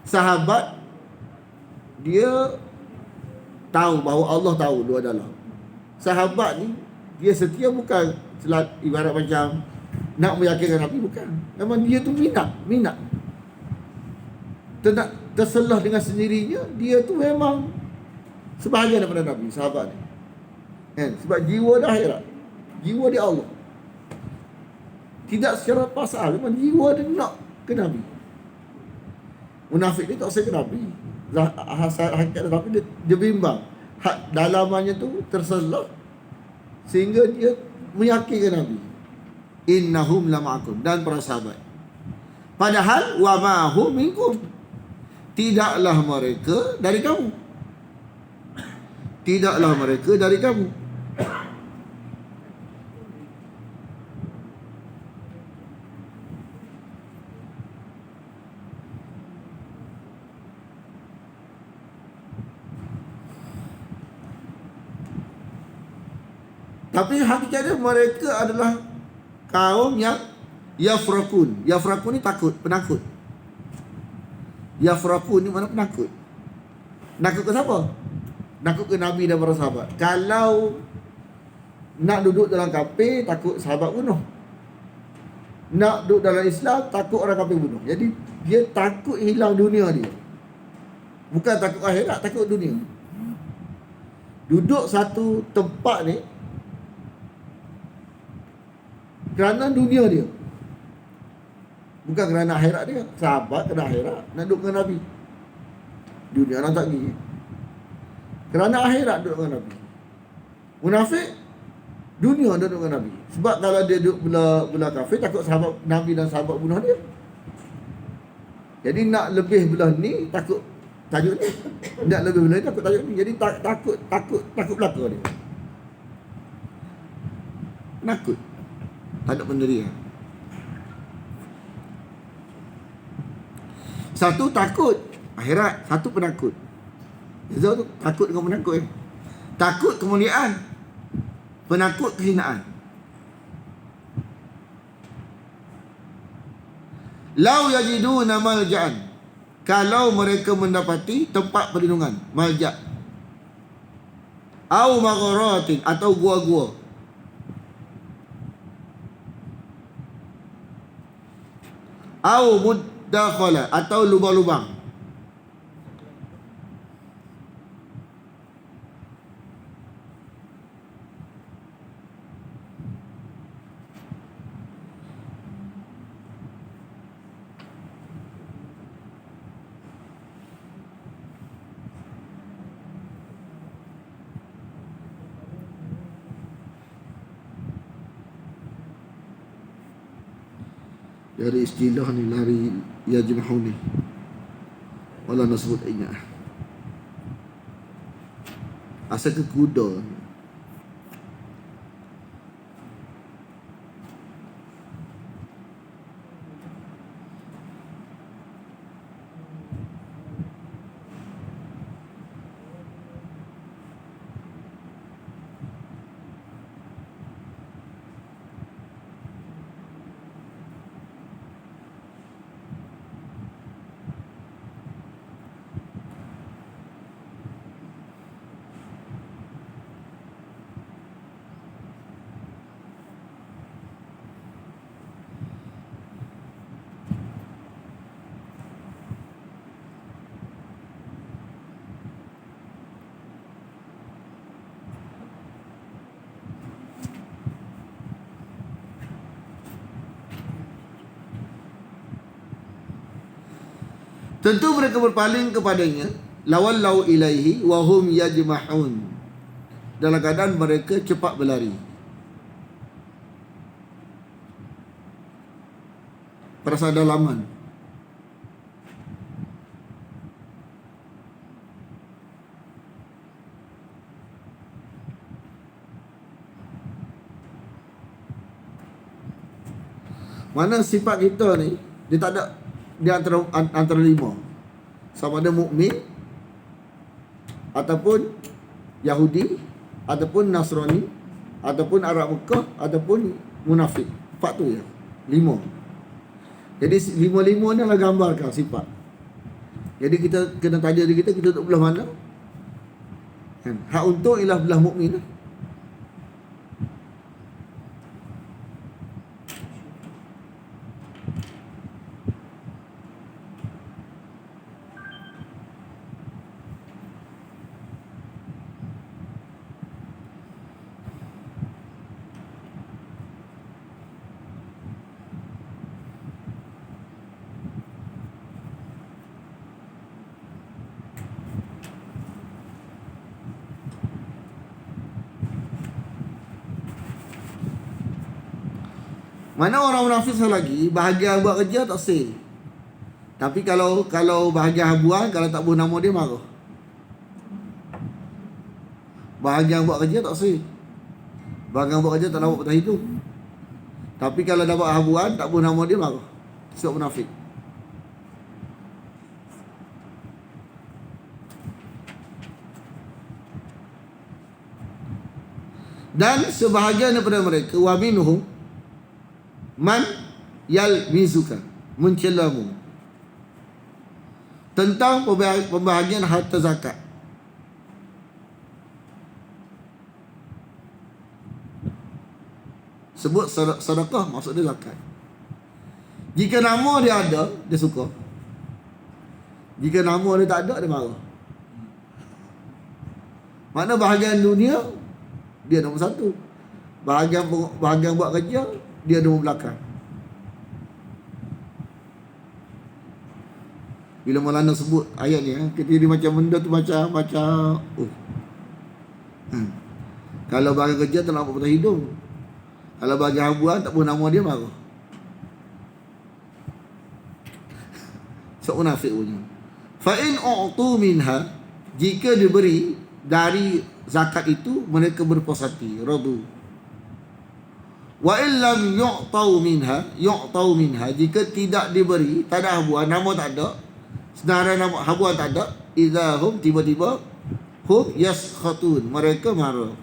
Sahabat dia tahu bahawa Allah tahu dua dalam. Sahabat ni dia setia bukan ibarat macam nak meyakinkan Nabi, bukan. Memang dia tu minat. Terselah dengan sendirinya, dia tu memang sebahagian daripada Nabi, sahabat ni. Kan? Sebab jiwa dah akhirat. Jiwa dia Allah. Tidak secara pasal, memang jiwa dia nak ke Nabi. Munafik ni tak usah ke Nabi. Hakikat Nabi dia bimbang. Hak dalamannya tu terselah sehingga dia meyakinkan Nabi. Innahum lama'akum, dan para sahabat. Padahal wa ma hum minkum, tidaklah mereka dari kamu. Tidaklah mereka dari kamu. Tapi hakikatnya mereka adalah kaum yang yafrakun. Yafrakun ni takut, penakut. Yafrakun ni mana penakut? Nakut ke siapa? Nakut ke Nabi dan para sahabat. Kalau nak duduk dalam kafir, takut sahabat bunuh. Nak duduk dalam Islam, takut orang kafir bunuh. Jadi dia takut hilang dunia dia. Bukan takut akhirat, takut dunia. Duduk satu tempat ni kerana dunia dia, bukan kerana akhirat dia. Sahabat kerana akhirat, nak duduk dengan Nabi. Dunia orang tak pergi. Kerana akhirat duduk dengan Nabi. Munafik, dunia duduk dengan Nabi. Sebab kalau dia duduk belah kafir, takut sahabat Nabi dan sahabat bunuh dia. Jadi nak lebih belah ni, takut tajuk ni. Nak lebih belah ni, takut tajuk ni. Jadi takut belaka dia. Nakut. Tak ada pendirian. Satu takut akhirat, satu penakut. Beza tu, takut dengan penakut. Takut kemuliaan, penakut kehinaan. Lau yajiduna malja'an, kalau mereka mendapati tempat perlindungan, malja, au magharatin, atau gua-gua, au mudakhala, atau lubang-lubang. Dari istilah ni lari yajma'u ni, wala nak sebut ingat. Asal ke kuda. Tentu mereka berpaling kepadanya, lawallau ilaihi wa hum yajma'un, dalam keadaan mereka cepat berlari. Perasaan dalaman. Mana sifat kita ni, dia tak ada, dia antara lima. Sama ada mukmin, ataupun Yahudi, ataupun Nasrani, ataupun Arab Mekah, ataupun munafik. Empat tu ya. Lima. Jadi lima-lima ni adalah gambarkan sifat. Jadi kita kena tanya diri kita duduk belah mana? Kan? Hak untung ialah belah mukmin. Mana orang munafik sekali lagi, bahagian buat kerja tak sel. Tapi kalau bahagian habuan, kalau tak buat nama dia marah. Bahagian buat kerja tak sel. Bahagian buat kerja tak dapat patah hidup. Tapi kalau dapat habuan, tak buat nama dia marah. Sebab munafik. Dan sebahagian daripada mereka, wa minhum man yalmizuka, mencelamu tentang pembahagian harta zakat. Sebut sedekah, maksud dia zakat. Jika nama dia ada, dia suka. Jika nama dia tak ada, dia marah. Mana bahagian dunia, dia nombor satu. Bahagian buat kerja, dia nombor belakang. Bila Maulana sebut ayat ni, kita jadi macam benda tu macam kalau bahagian kerja tak nampak patah hidung. Kalau bahagian habuan tak pun nama dia marah. So munafik punya. Fa in u'tu minha, jika diberi dari zakat itu, mereka berpuas hati, radu. Wa illam yu'tau minha, jika tidak diberi, tak ada habuan, nama tak ada, senarai nama habuan tak ada, idahum, tiba-tiba hum yaskhatun, mereka marah.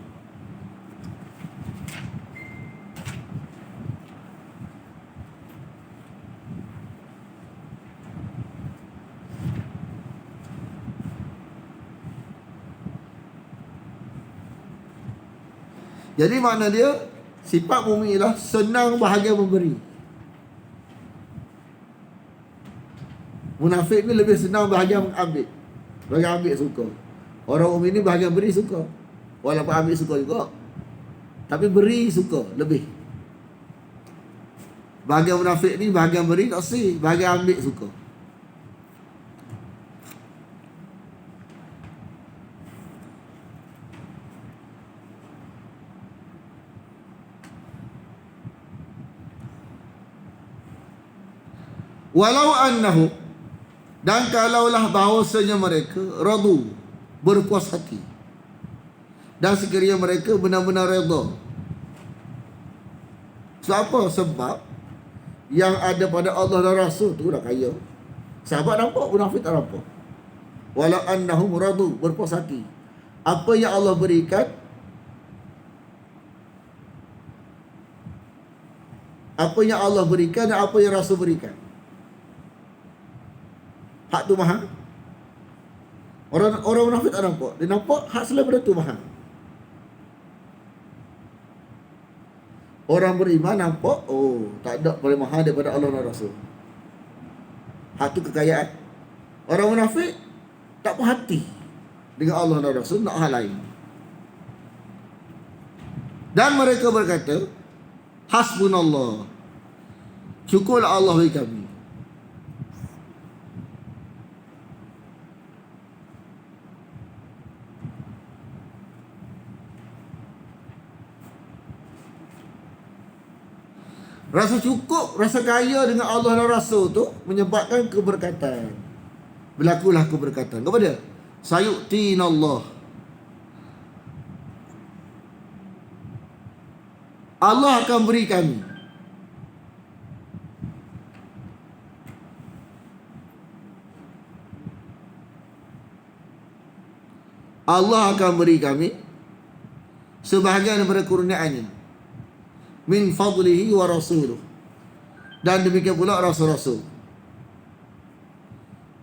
Jadi makna dia, sifat mukmin ialah senang bahagia memberi. Munafik ni lebih senang bahagia mengambil. Bahagia ambil suka. Orang mukmin ni bahagia beri suka. Walaupun ambil suka juga. Tapi beri suka lebih. Bahagia munafik ni bahagia beri tak si, bahagia ambil suka. Walau annahu, dan kalaulah bahawasanya mereka radu, berpuas hati, dan sekiranya mereka benar-benar redha. Sebab apa? Sebab yang ada pada Allah dan Rasul tu dah kaya. Sahabat nampak, munafik tak nampak. Walau annahum radu, berpuas hati. Apa yang Allah berikan, apa yang Allah berikan dan apa yang Rasul berikan, hak tu mahal. Orang munafik tak nampak. Dia nampak hak selain benda tu mahal. Orang beriman nampak, oh, tak ada paling mahal daripada Allah dan Rasul. Hak tu kekayaan. Orang munafik tak puas hati dengan Allah dan Rasul, nak hal lain. Dan mereka berkata, hasbunallah, cukuplah Allah bagi kami. Rasa cukup, rasa kaya dengan Allah dan Rasul tu menyebabkan keberkatan. Berlakulah keberkatan. Kepada sayu'tinallah, Allah akan beri kami. Allah akan beri kami sebahagian daripada kurniaannya, min fadlihi wa rasuluh, dan demikian pula rasul-rasul.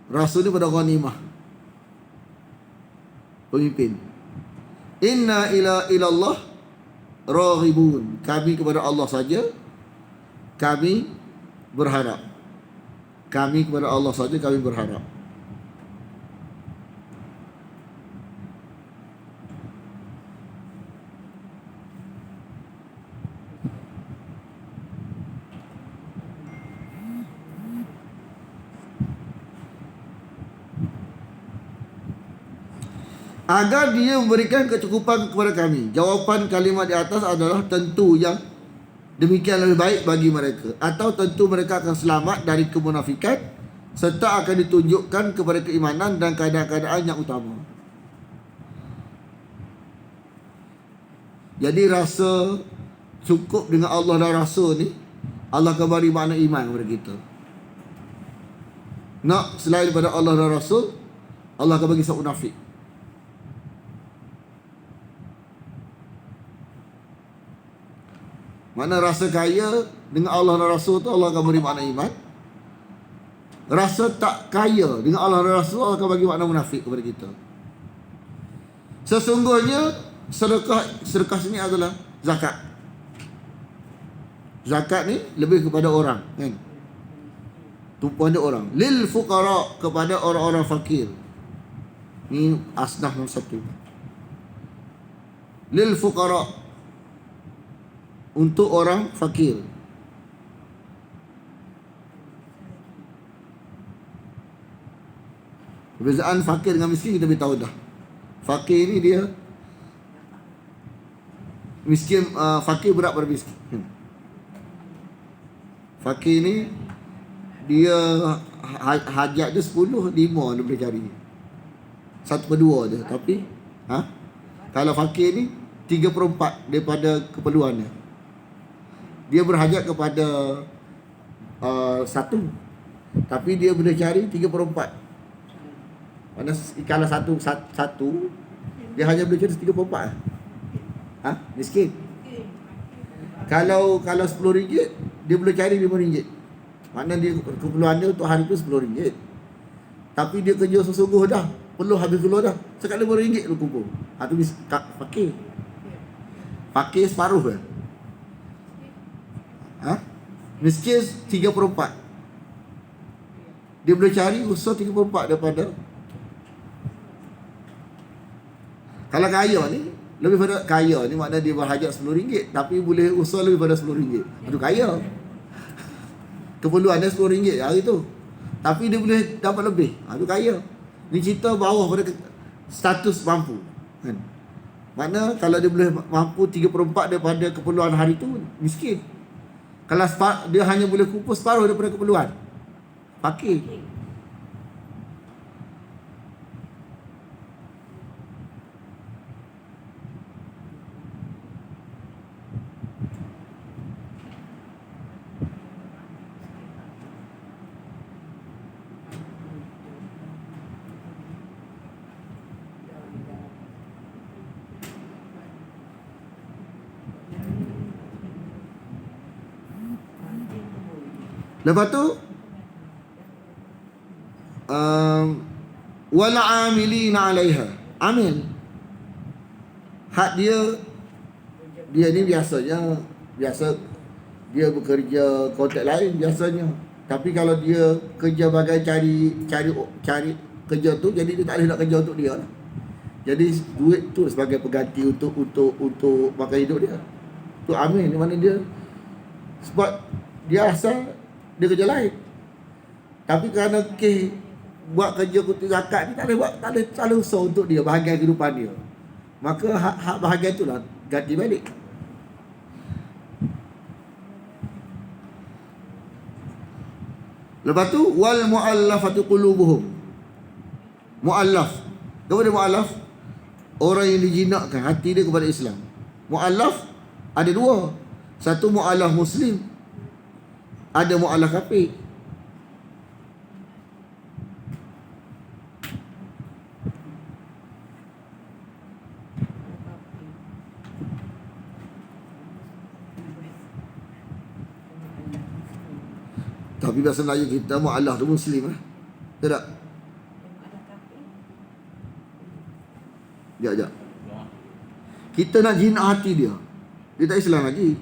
Rasul ni pada ghanimah, pemimpin. Inna ilallah raghibun, kami kepada Allah saja kami berharap. Kami kepada Allah saja kami berharap. Agar dia memberikan kecukupan kepada kami. Jawapan kalimat di atas adalah tentu yang demikian lebih baik bagi mereka, atau tentu mereka akan selamat dari kemunafikan serta akan ditunjukkan kepada keimanan dan keadaan-keadaan yang utama. Jadi rasa cukup dengan Allah dan Rasul ni, Allah akan beri makna iman kepada kita. Nak selain daripada Allah dan Rasul, Allah akan bagi sifat munafik. Mana rasa kaya dengan Allah dan Rasul tu, Allah akan beri makna iman. Rasa tak kaya dengan Allah dan Rasul, Allah akan bagi makna munafik kepada kita. Sesungguhnya sedekah sini adalah zakat. Zakat ni lebih kepada orang, kan? Tumpuan dia orang. Lil fuqara, kepada orang-orang fakir. Ni asnaf nombor 1. Lil fuqara, untuk orang fakir. Perbezaan fakir dengan miskin kita beritahu dah. Fakir ni dia miskin, fakir berat pada miskin. Fakir ni dia hajat dia 10, 5 dia boleh cari. 1/2 je. Tapi kalau fakir ni 3/4 daripada keperluannya. Dia berhajat kepada 1, tapi dia boleh cari 3/4. Mana kalau satu dia hanya boleh cari 3/4. Miskin. Kalau RM10 dia boleh cari RM5. Mana dia keperluan dia untuk hari tu RM10. Tapi dia kerja sesungguh dah, perlu habis keluar dah, sekali RM5 lu kumpul. Itu fakir. Fakir separuh ke? Ha? Miskin 3/4. Dia boleh cari usaha 3/4 daripada. Kalau kaya ni, lebih pada kaya ni maknanya dia berhajat RM10, tapi boleh usaha lebih pada RM10. Itu kaya. Keperluan dia RM10 hari tu, tapi dia boleh dapat lebih. Itu kaya. Ni cerita bawah pada status mampu, kan? Makna kalau dia boleh mampu 3/4 daripada keperluan hari tu, miskin. Kalau dia hanya boleh kumpul separuh daripada keperluan, fakir. Lepas tu wal amilina 'alaiha. Amil, hak dia ni biasa dia bekerja kontrak lain biasanya. Tapi kalau dia kerja bagai cari kerja tu, jadi dia tak boleh nak kerja untuk dia lah. Jadi duit tu sebagai pengganti untuk makan hidup dia. Tu amil, di mana dia sebab dia asal dia kerja lain. Tapi kerana buat kerja kutip zakat ni tak boleh usaha untuk dia, bahagian kehidupan dia. Maka hak bahagian itulah ganti balik. Lepas tu wal mu'allafatu qulubuhum. Mu'allaf. Apa dia mu'allaf? Orang yang dijinakkan hati dia kepada Islam. Mu'allaf ada dua. Satu mu'allaf Muslim, ada mu'allaf kafir. Tapi bahasa Melayu kita mu'allaf tu Muslim lah. Betul tak? Sekejap. Kita nak jinak hati dia, dia tak Islam lagi.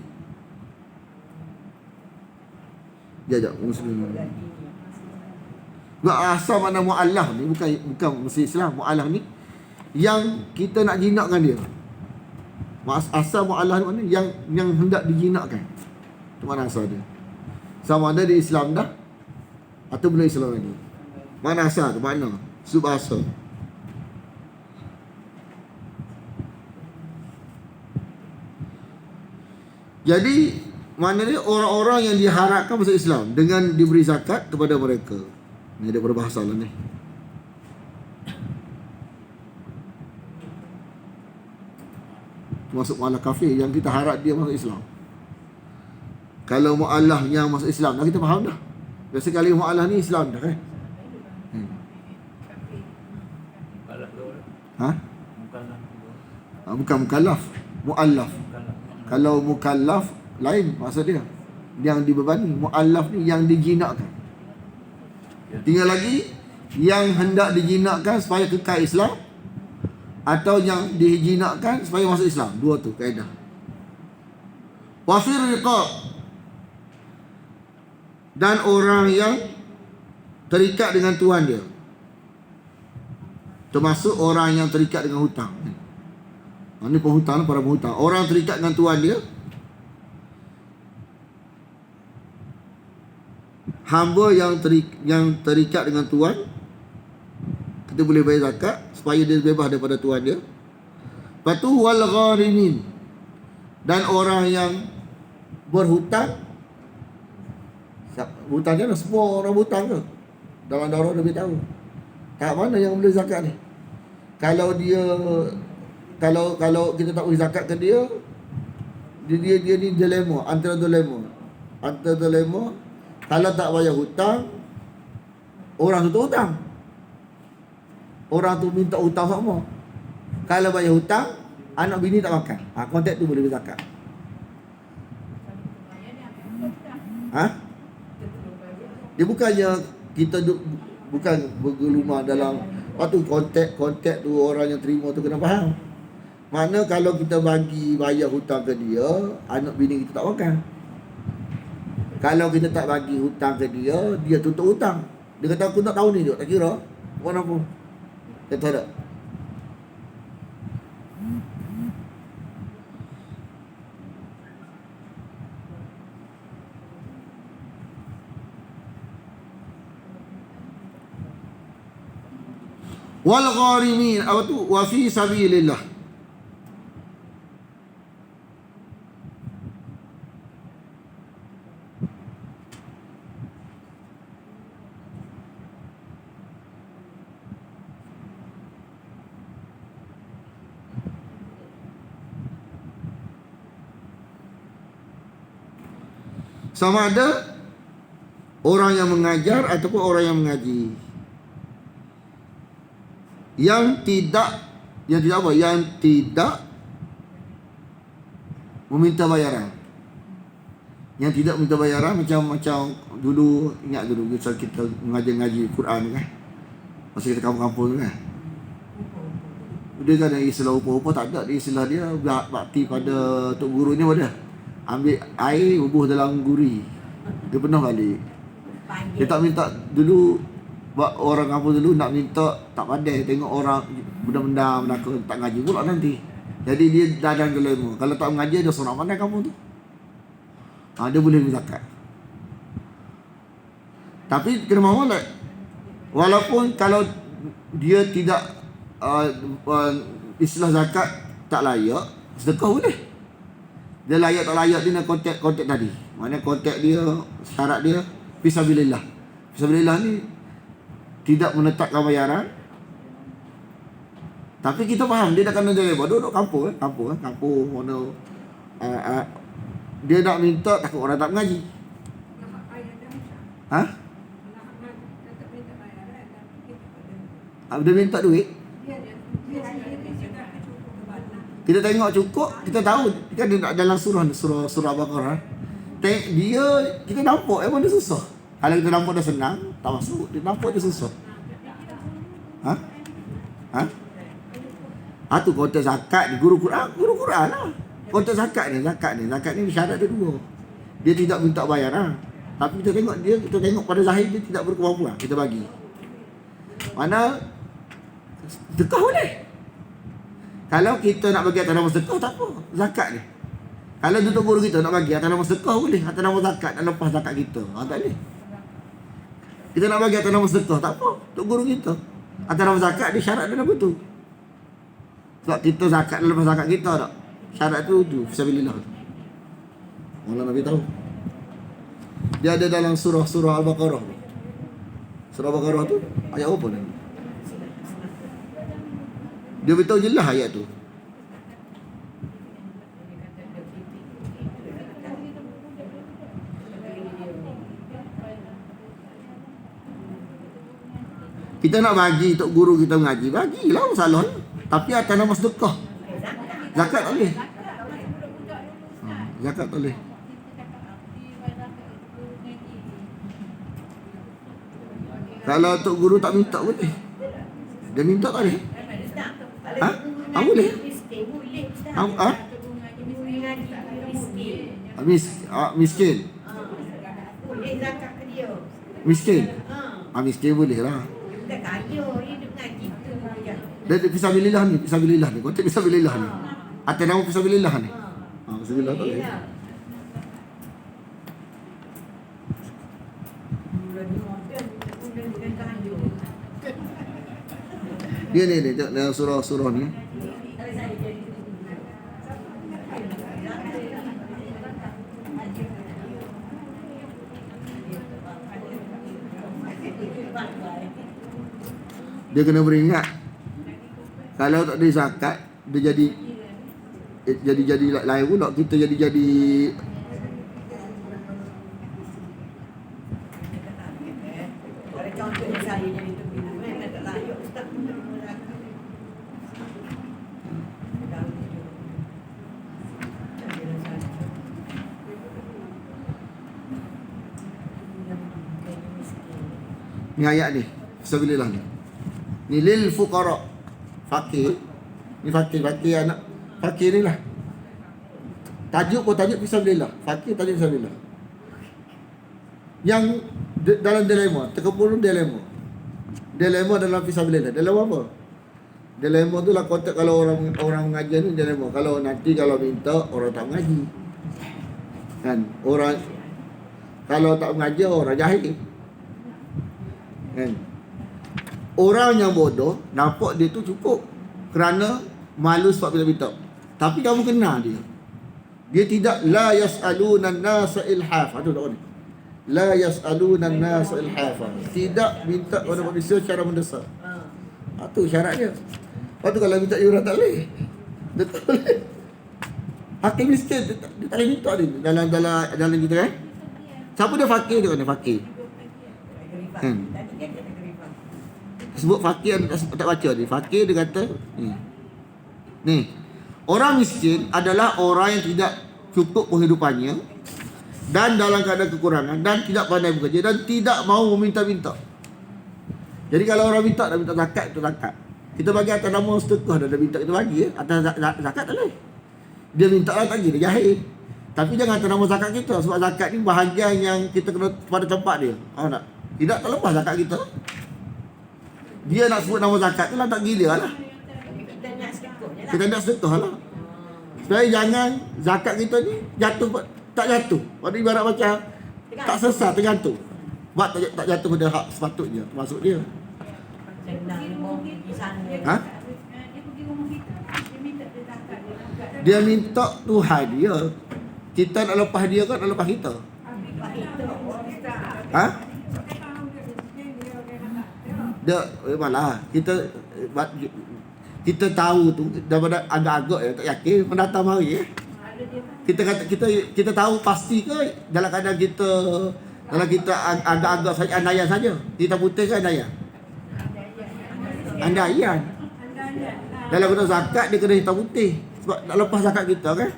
Sekejap, Muslim. Asal mana mu'allaf ni bukan mesti Islam. Mu'allaf ni yang kita nak jinakkan dia. Asal mu'allaf ni mana yang hendak dijinakkan. Itu mana asal dia? Sama ada di Islam dah atau belum Islam lagi. Mana asal tu? Mana? Subhasa. Jadi maknanya orang-orang yang diharapkan masuk Islam dengan diberi zakat kepada mereka. Ini ada berbahasa lah ni. Masuk mu'allaf kafir yang kita harap dia masuk Islam. Kalau mu'allaf yang masuk Islam dah kita faham dah. Biasa kali mu'allaf ni Islam dah kan. Ha? Bukan mukallaf, mu'allaf. Kalau mukallaf lain maksud dia, yang dibebani. Mu'allaf ni yang dijinakkan. Tinggal lagi yang hendak dijinakkan supaya kekal Islam, atau yang dijinakkan supaya masuk Islam. Dua tu kaedah. Wafir riqab, dan orang yang terikat dengan tuan dia, termasuk orang yang terikat dengan hutang. Ini penghutang, para penghutang. Orang terikat dengan tuan dia, hamba yang terikat dengan tuan, kita boleh bayar zakat supaya dia bebas daripada tuan dia. Lepas tu wal gharimin, dan orang yang berhutang. Hutang je lah, semua orang berhutang ke? Dalam darah lebih tahu. Tak mana yang boleh zakat ni? Kalau dia kalau kita tak boleh zakat ke dia ni dilema, antara dilema. Kalau tak bayar hutang, orang tu hutang. Orang tu minta hutang sama. Kalau bayar hutang, anak bini tak makan. Konteks tu boleh berzakat. Ha? Dia bukannya kita bukan bergelumah dalam tu kontek tu orang yang terima tu kena faham. Mana kalau kita bagi bayar hutang ke dia, anak bini kita tak makan. Kalau kita tak bagi hutang ke dia, dia tutup hutang. Dia kata aku tak tahu ni, tak kira. Buat apa? Kata tak? Wal gharimin, apa tu? Wa fi sabilillah. Sama ada orang yang mengajar ataupun orang yang mengaji. Yang tidak apa? Yang tidak meminta bayaran. Yang tidak minta bayaran macam dulu, ingat dulu misal kita mengaji Quran kan. Masa kita kampung-kampung kan. Dia kan ada istilah upah-upah, tak ada. Istilah dia bakti pada tok guru ni pada ambil air bubuh dalam guri. Dia pernah balik. Dia tak minta dulu. Orang kampung dulu nak minta tak pandai, tengok orang benda-benda menakut tak ngaji pula nanti. Jadi dia dadang kelima. Kalau tak mengaji dia seorang pandai kampung tu. Dia boleh zakat. Tapi kena molek. Walaupun kalau dia tidak istilah zakat tak layak, sedekah boleh. Dia layak tak layak dia nak kontak tadi. Mana kontak dia, syarat dia fisabilillah. Fisabilillah ni tidak menetapkan bayaran. Tapi kita faham dia dah kena jaga duduk kampung mana dia nak minta takut orang tak mengaji. Ha? Dia minta duit. Kita tengok cukup, kita tahu kan dia dalam surah Al-Baqarah. Dia kita nampak memang dia susah. Kalau kita nampak dia senang, tak masuk. Dia nampak dia susah. Tu konteks zakat ni, guru Quran lah. Konteks zakat ni syarat dia dua. Dia tidak minta bayaran. Tapi kita tengok pada zahir dia tidak berkemampuan, kita bagi. Mana sedekah boleh. Kalau kita nak bagi atas nama sedekah tak apa, zakat ni. Kalau tutup guru kita nak bagi atas nama sedekah boleh, atas nama zakat dan lepas zakat kita. Tak boleh. Kita nak bagi atas nama sedekah tak apa, untuk guru kita. Atas nama zakat dia syarat dia apa tu? Sebab kita zakat dan lepas zakat kita tak. Syarat tu fisabilillah. Allah Nabi tahu. Dia ada dalam surah Al-Baqarah. Surah Al-Baqarah tu ayat apa ni? Dia beritahu jelas ayat tu. Kita nak bagi untuk guru kita mengaji, bagilah masalah. Tapi atas nama sedekah. Zakat tak boleh. Zakat tak boleh. Kalau untuk guru tak minta boleh. Dia minta tak boleh. Boleh. Miskin. Miskin. Miskin boleh lah. Dia fisabilillah ni. Konteks fisabilillah ni. Atas nama fisabilillah ni. Fisabilillah tak boleh. Dia ni dalam surah ni. Dia kena beringat. Kalau tak ada zakat, dia jadi lain pula. Kita jadi ni ayat ni, fisabilillah ni. Ni lil fuqara. Fakir. Ni fakir anak Fakir ni lah. Tajuk pun tajuk fisabilillah. Fakir tajuk fisabilillah. Yang dalam dilema, terkepulung dilema. Dilema dalam fisabilillah. Dilema apa? Dilema tu lah konteks kalau orang mengajar ni dilema. Kalau nanti kalau minta orang tak mengaji. Kan? Orang kalau tak mengajar orang jahil. Kan? Orang yang bodoh nampak dia tu cukup kerana malu sebab bila minta. Tapi kamu kenal dia. Dia tidak la yas'aluna an-nasa ilhafa. Tu tak ni. La yas'aluna an-nasa ilhafa. Tidak minta kepada manusia secara mendesak. Itu syarat dia. Lepas tu kalau minta iuran tak boleh. Dia tak boleh. Hakim miskin dia tak boleh minta dia dalam kita kan. Siapa dia fakir dia kata fakir. Sebut fakir tak baca dia. Fakir dia kata ni. Orang miskin adalah orang yang tidak cukup penghidupannya dan dalam keadaan kekurangan dan tidak pandai bekerja dan tidak mau meminta-minta. Jadi kalau orang minta dah minta zakat, itu zakat. Kita bagi atas nama sedekah dah minta kita bagi ya. Atas zakat tak boleh. Dia minta lah tak dia jahil. Tapi jangan atas nama zakat kita sebab zakat ni bahagian yang kita kena pada tempat dia. Tak? Tidak tak lepas zakat kita. Dia nak sebut nama zakat tu lah tak gila lah. Kita nak sedekah lah. Supaya jangan zakat kita ni jatuh tak jatuh. Pada ibarat macam tak sesat tergantung. Sebab tak jatuh pada hak sepatutnya. Termasuk dia. Ha? Dia minta Tuhan dia. Kita nak lepas dia kan nak lepas kita. Ha? Dia malah kita tahu tu daripada agak-agak ya tak yakin pendatang mari ya. Kita tahu pasti ke dalam keadaan kita agak-agak saja andaian saja. Kita putih ke andaian? Andaian. Dalam guna zakat dia kena hitam putih sebab nak lepas zakat kita kan.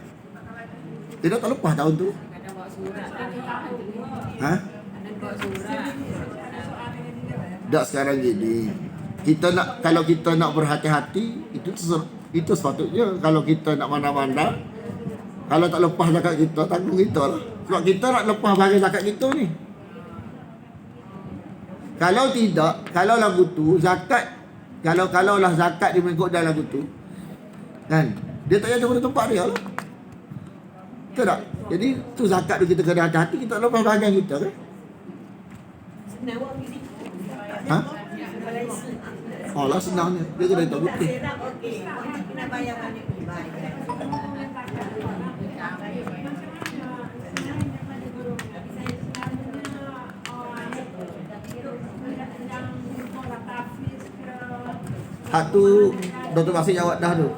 Tidak tak lepas tahun tu. Ha? Tak sekarang gini. Kalau kita nak berhati-hati itu sepatutnya. Kalau kita nak mana-mana, kalau tak lepas zakat kita, tanggung kita lah. Sebab kita nak lepas bahagian zakat kita ni. Kalau tidak, kalau lagu tu zakat, kalau lah zakat dia mengikut dalam lagu tu, kan? Dia tak jatuh pada tempat dia lah. Betul tak? Jadi tu zakat tu kita kena hati-hati, kita lepas bahagian kita kan? Ha? Oh lah senangnya. Dia kena hitam putih. Hak tu Dr. Masih jawab dah tu.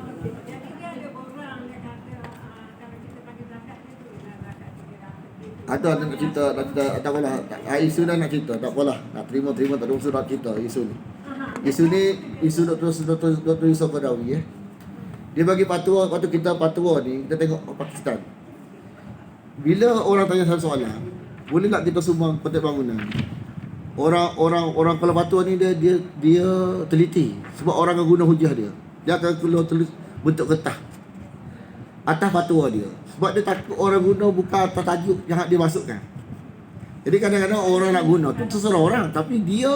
Ada nak cerita, tak apalah. Isu dah nak cerita, tak apalah. Nak terima tak ada usul nak cerita isu ni. Isu Dr. Yusof Qaradawi ya. Dia bagi fatwa, waktu kita fatwa ni, kita tengok Pakistan. Bila orang tanya satu soalan, boleh tak kita sumbang petik bangunan? Orang kalau fatwa ni dia teliti sebab orang akan guna hujah dia. Dia akan keluar tulis bentuk kertas atas fatwa dia. Sebab dia takut orang guna bukan atas tajuk yang dia masukkan. Jadi kadang-kadang orang nak guna tu terserah orang, tapi dia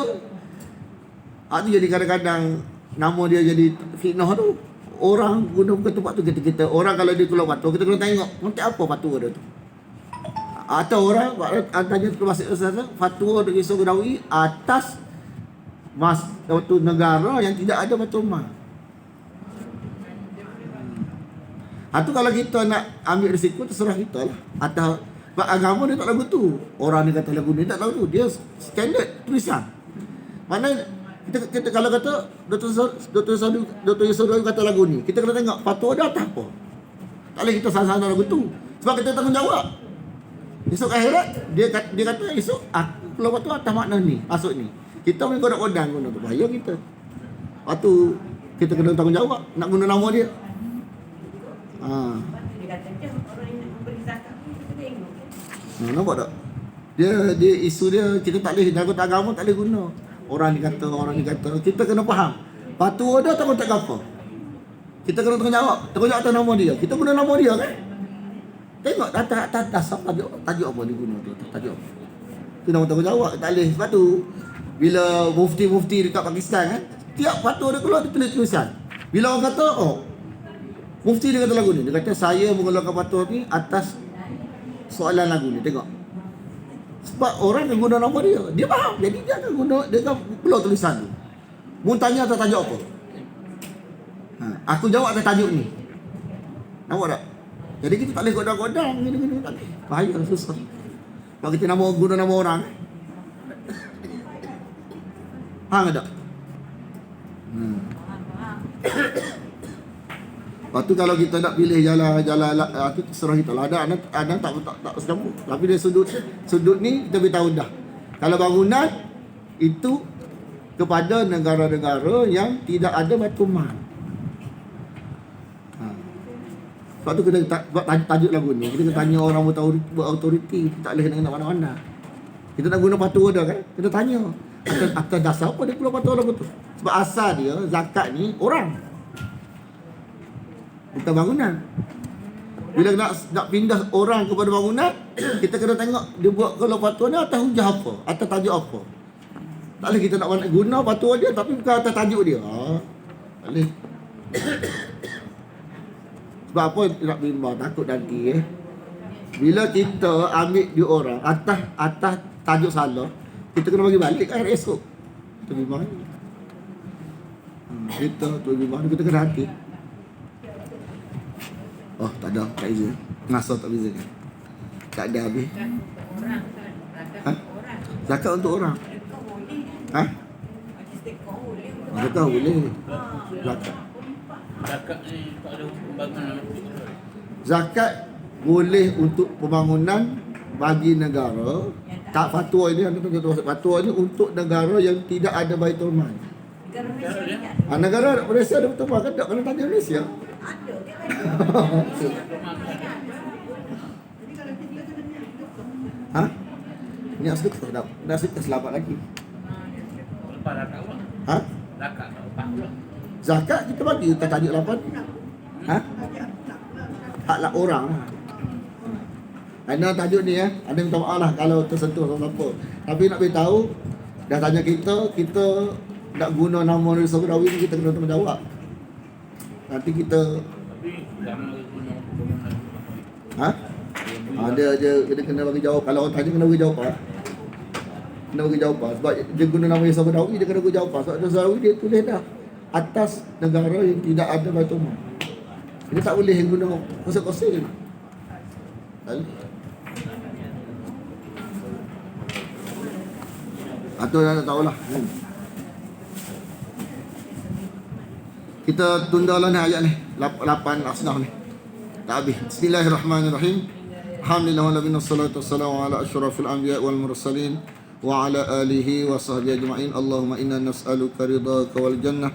jadi kadang-kadang nama dia jadi fitnah tu. Orang guna bukan tempat tu kita orang kalau dia keluar fatwa kita kena tengok nanti apa fatwa dia tu. Atau orang tanya termasuk fatwa dari Yusof Qaradawi atas suatu negara yang tidak ada matlamat. Itu kalau kita nak ambil risiko terserah kita lah. Atau agama dia tak lagu tu. Orang ni kata lagu ni tak lagu tu. Dia standard tulisan. Mana kita kalau kata Dr. Yusof kata lagu ni, kita kena tengok fatwa dia atas apa. Tak boleh kita salah-salah lagu tu. Sebab kita tanggungjawab. Esok akhirat dia kata esok aku keluar tu atas makna ni, masuk ni. Kita main kodok-kodang guna tu bahaya kita. Lepas tu kita kena tanggungjawab nak guna nama dia. Dia kata orang yang memberi zakat kita tengok. Nampak tak? Dia isu dia kita tak boleh dalam agama tak boleh guna. Orang ni kata kita kena faham. Fatwa dia tak apa. Kita kena tanggungjawab atas nama dia. Kita guna nama dia kan. Tengok atas tajuk apa dia guna tu. Tajuk apa. Itu nama tanggungjawab. Tak boleh. Sebab tu bila mufti-mufti dekat Pakistan kan, tiap fatwa dia keluar dia tulis tulisan. Bila orang kata, mufti dia kata lagu ni. Dia kata saya mengeluarkan fatwa ni atas soalan lagu ni. Tengok. Sebab orang yang guna nama dia. Dia faham. Jadi dia akan guna, dia akan keluar tulisan tu. Mu tanya atas tajuk apa? Aku jawab atas tajuk ni. Nampak tak? Jadi kita tak boleh godang-godang gini-gini. Tak boleh. Bahaya, susah. Kalau kita guna nama orang. Faham tak? Lepas tu kalau kita nak pilih jalan itu terserah kita lah. Ada tak secampur. Tapi dia sudut ni kita beritahu dah. Kalau bangunan itu kepada negara-negara yang tidak ada batu man. Sebab tu kita tajuk lagu ni. Kita tanya orang berautoriti. Tak boleh nak mana-mana. Kita nak guna fatwa dah kan. Kita tanya atas dasar apa dia keluar fatwa lagu tu. Sebab asal dia zakat ni orang, bukan bangunan. Bila nak pindah orang kepada bangunan, kita kena tengok dia buat kalau fatwa ni atas hujah apa, atas tajuk apa. Tak boleh kita nak guna fatwa dia tapi bukan atas tajuk dia. Tak boleh. Sebab apa nak bimbang, takut nanti bila kita ambil dia orang atas tajuk salah, kita kena bagi balik kan esok. Kita bimbang. Kita bimbang, kita kena hati. Oh, tak ada, tak izin. Ngasal tak izin. Tak ada habis. Orang kan. Ha? Zakat untuk orang. Ha? Zakat boleh. Zakat ni tak ada pembangunan. Zakat boleh untuk pembangunan bagi negara. Tak fatwa ini, fatwa ini untuk negara yang tidak ada Baitul Mal. Negara Malaysia ada Baitul Mal kan? Tak kena tanya Malaysia. Ha? Ni asli tu dah. Dah sedekah selamat lagi. Lepas zakat pula. Ha? Zakat tak lepas pula. Zakat kita bagi kita tajuk 8. Ha? Haklah orang. Ada tajuk ni ada minta maaf lah kalau tersentuh siapa. Tapi nak beritahu dah tanya kita nak guna nama Nuri Sabrawi ni kita kena tanggungjawab. Nanti kita Tapi jangan guna pembangunan. ha? Dia kena bagi jawab. Kalau orang tanya kena bagi jawab lah. Kena bagi jawab lah. Sebab dia guna nama Nuri Sabrawi dia kena bagi jawab lah. Sebab Nuri Sabrawi dia tulis dah atas negara yang tidak ada Baitul Mal. Dia tak boleh guna kosong-kosong. Atau dah tahulah. Kita tundalah ni ayat ni 8 asnaf ni. Tak habis. Bismillahirrahmanirrahim. Alhamdulillah wa nabiyina salatu wassalamu ala asyrafil anbiya wal mursalin wa ala alihi wa sahbihi ajma'in. Allahumma inna nas'aluka ridhaka wal jannah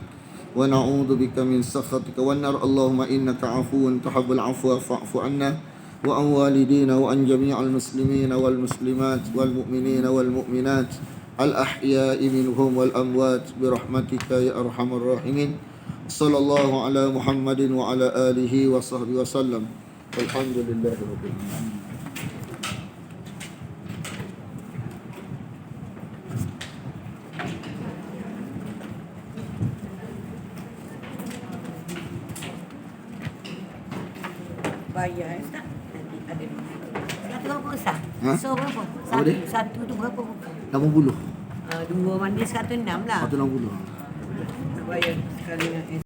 wa na'udzu bika min sakhatika wan nar. Allahumma innaka 'afuwun tuhibbul 'afwa fa'fu 'anna wa an walidina wa an jami'al muslimina wal muslimat wal mu'minina wal mu'minat al ahya'i minhum wal amwat bi rahmatika ya arhamar rahimin. Sallallahu ala Muhammadin wa ala alihi wa sahbihi wa sallam. Alhamdulillahi rabbil alamin. Bayar tak? Nanti ada. Satu berapa Ustaz? Ha? So berapa? Apa dia? Satu tu berapa buka? 80. Dua mandi 106 lah. 160. Bayar sekali dengan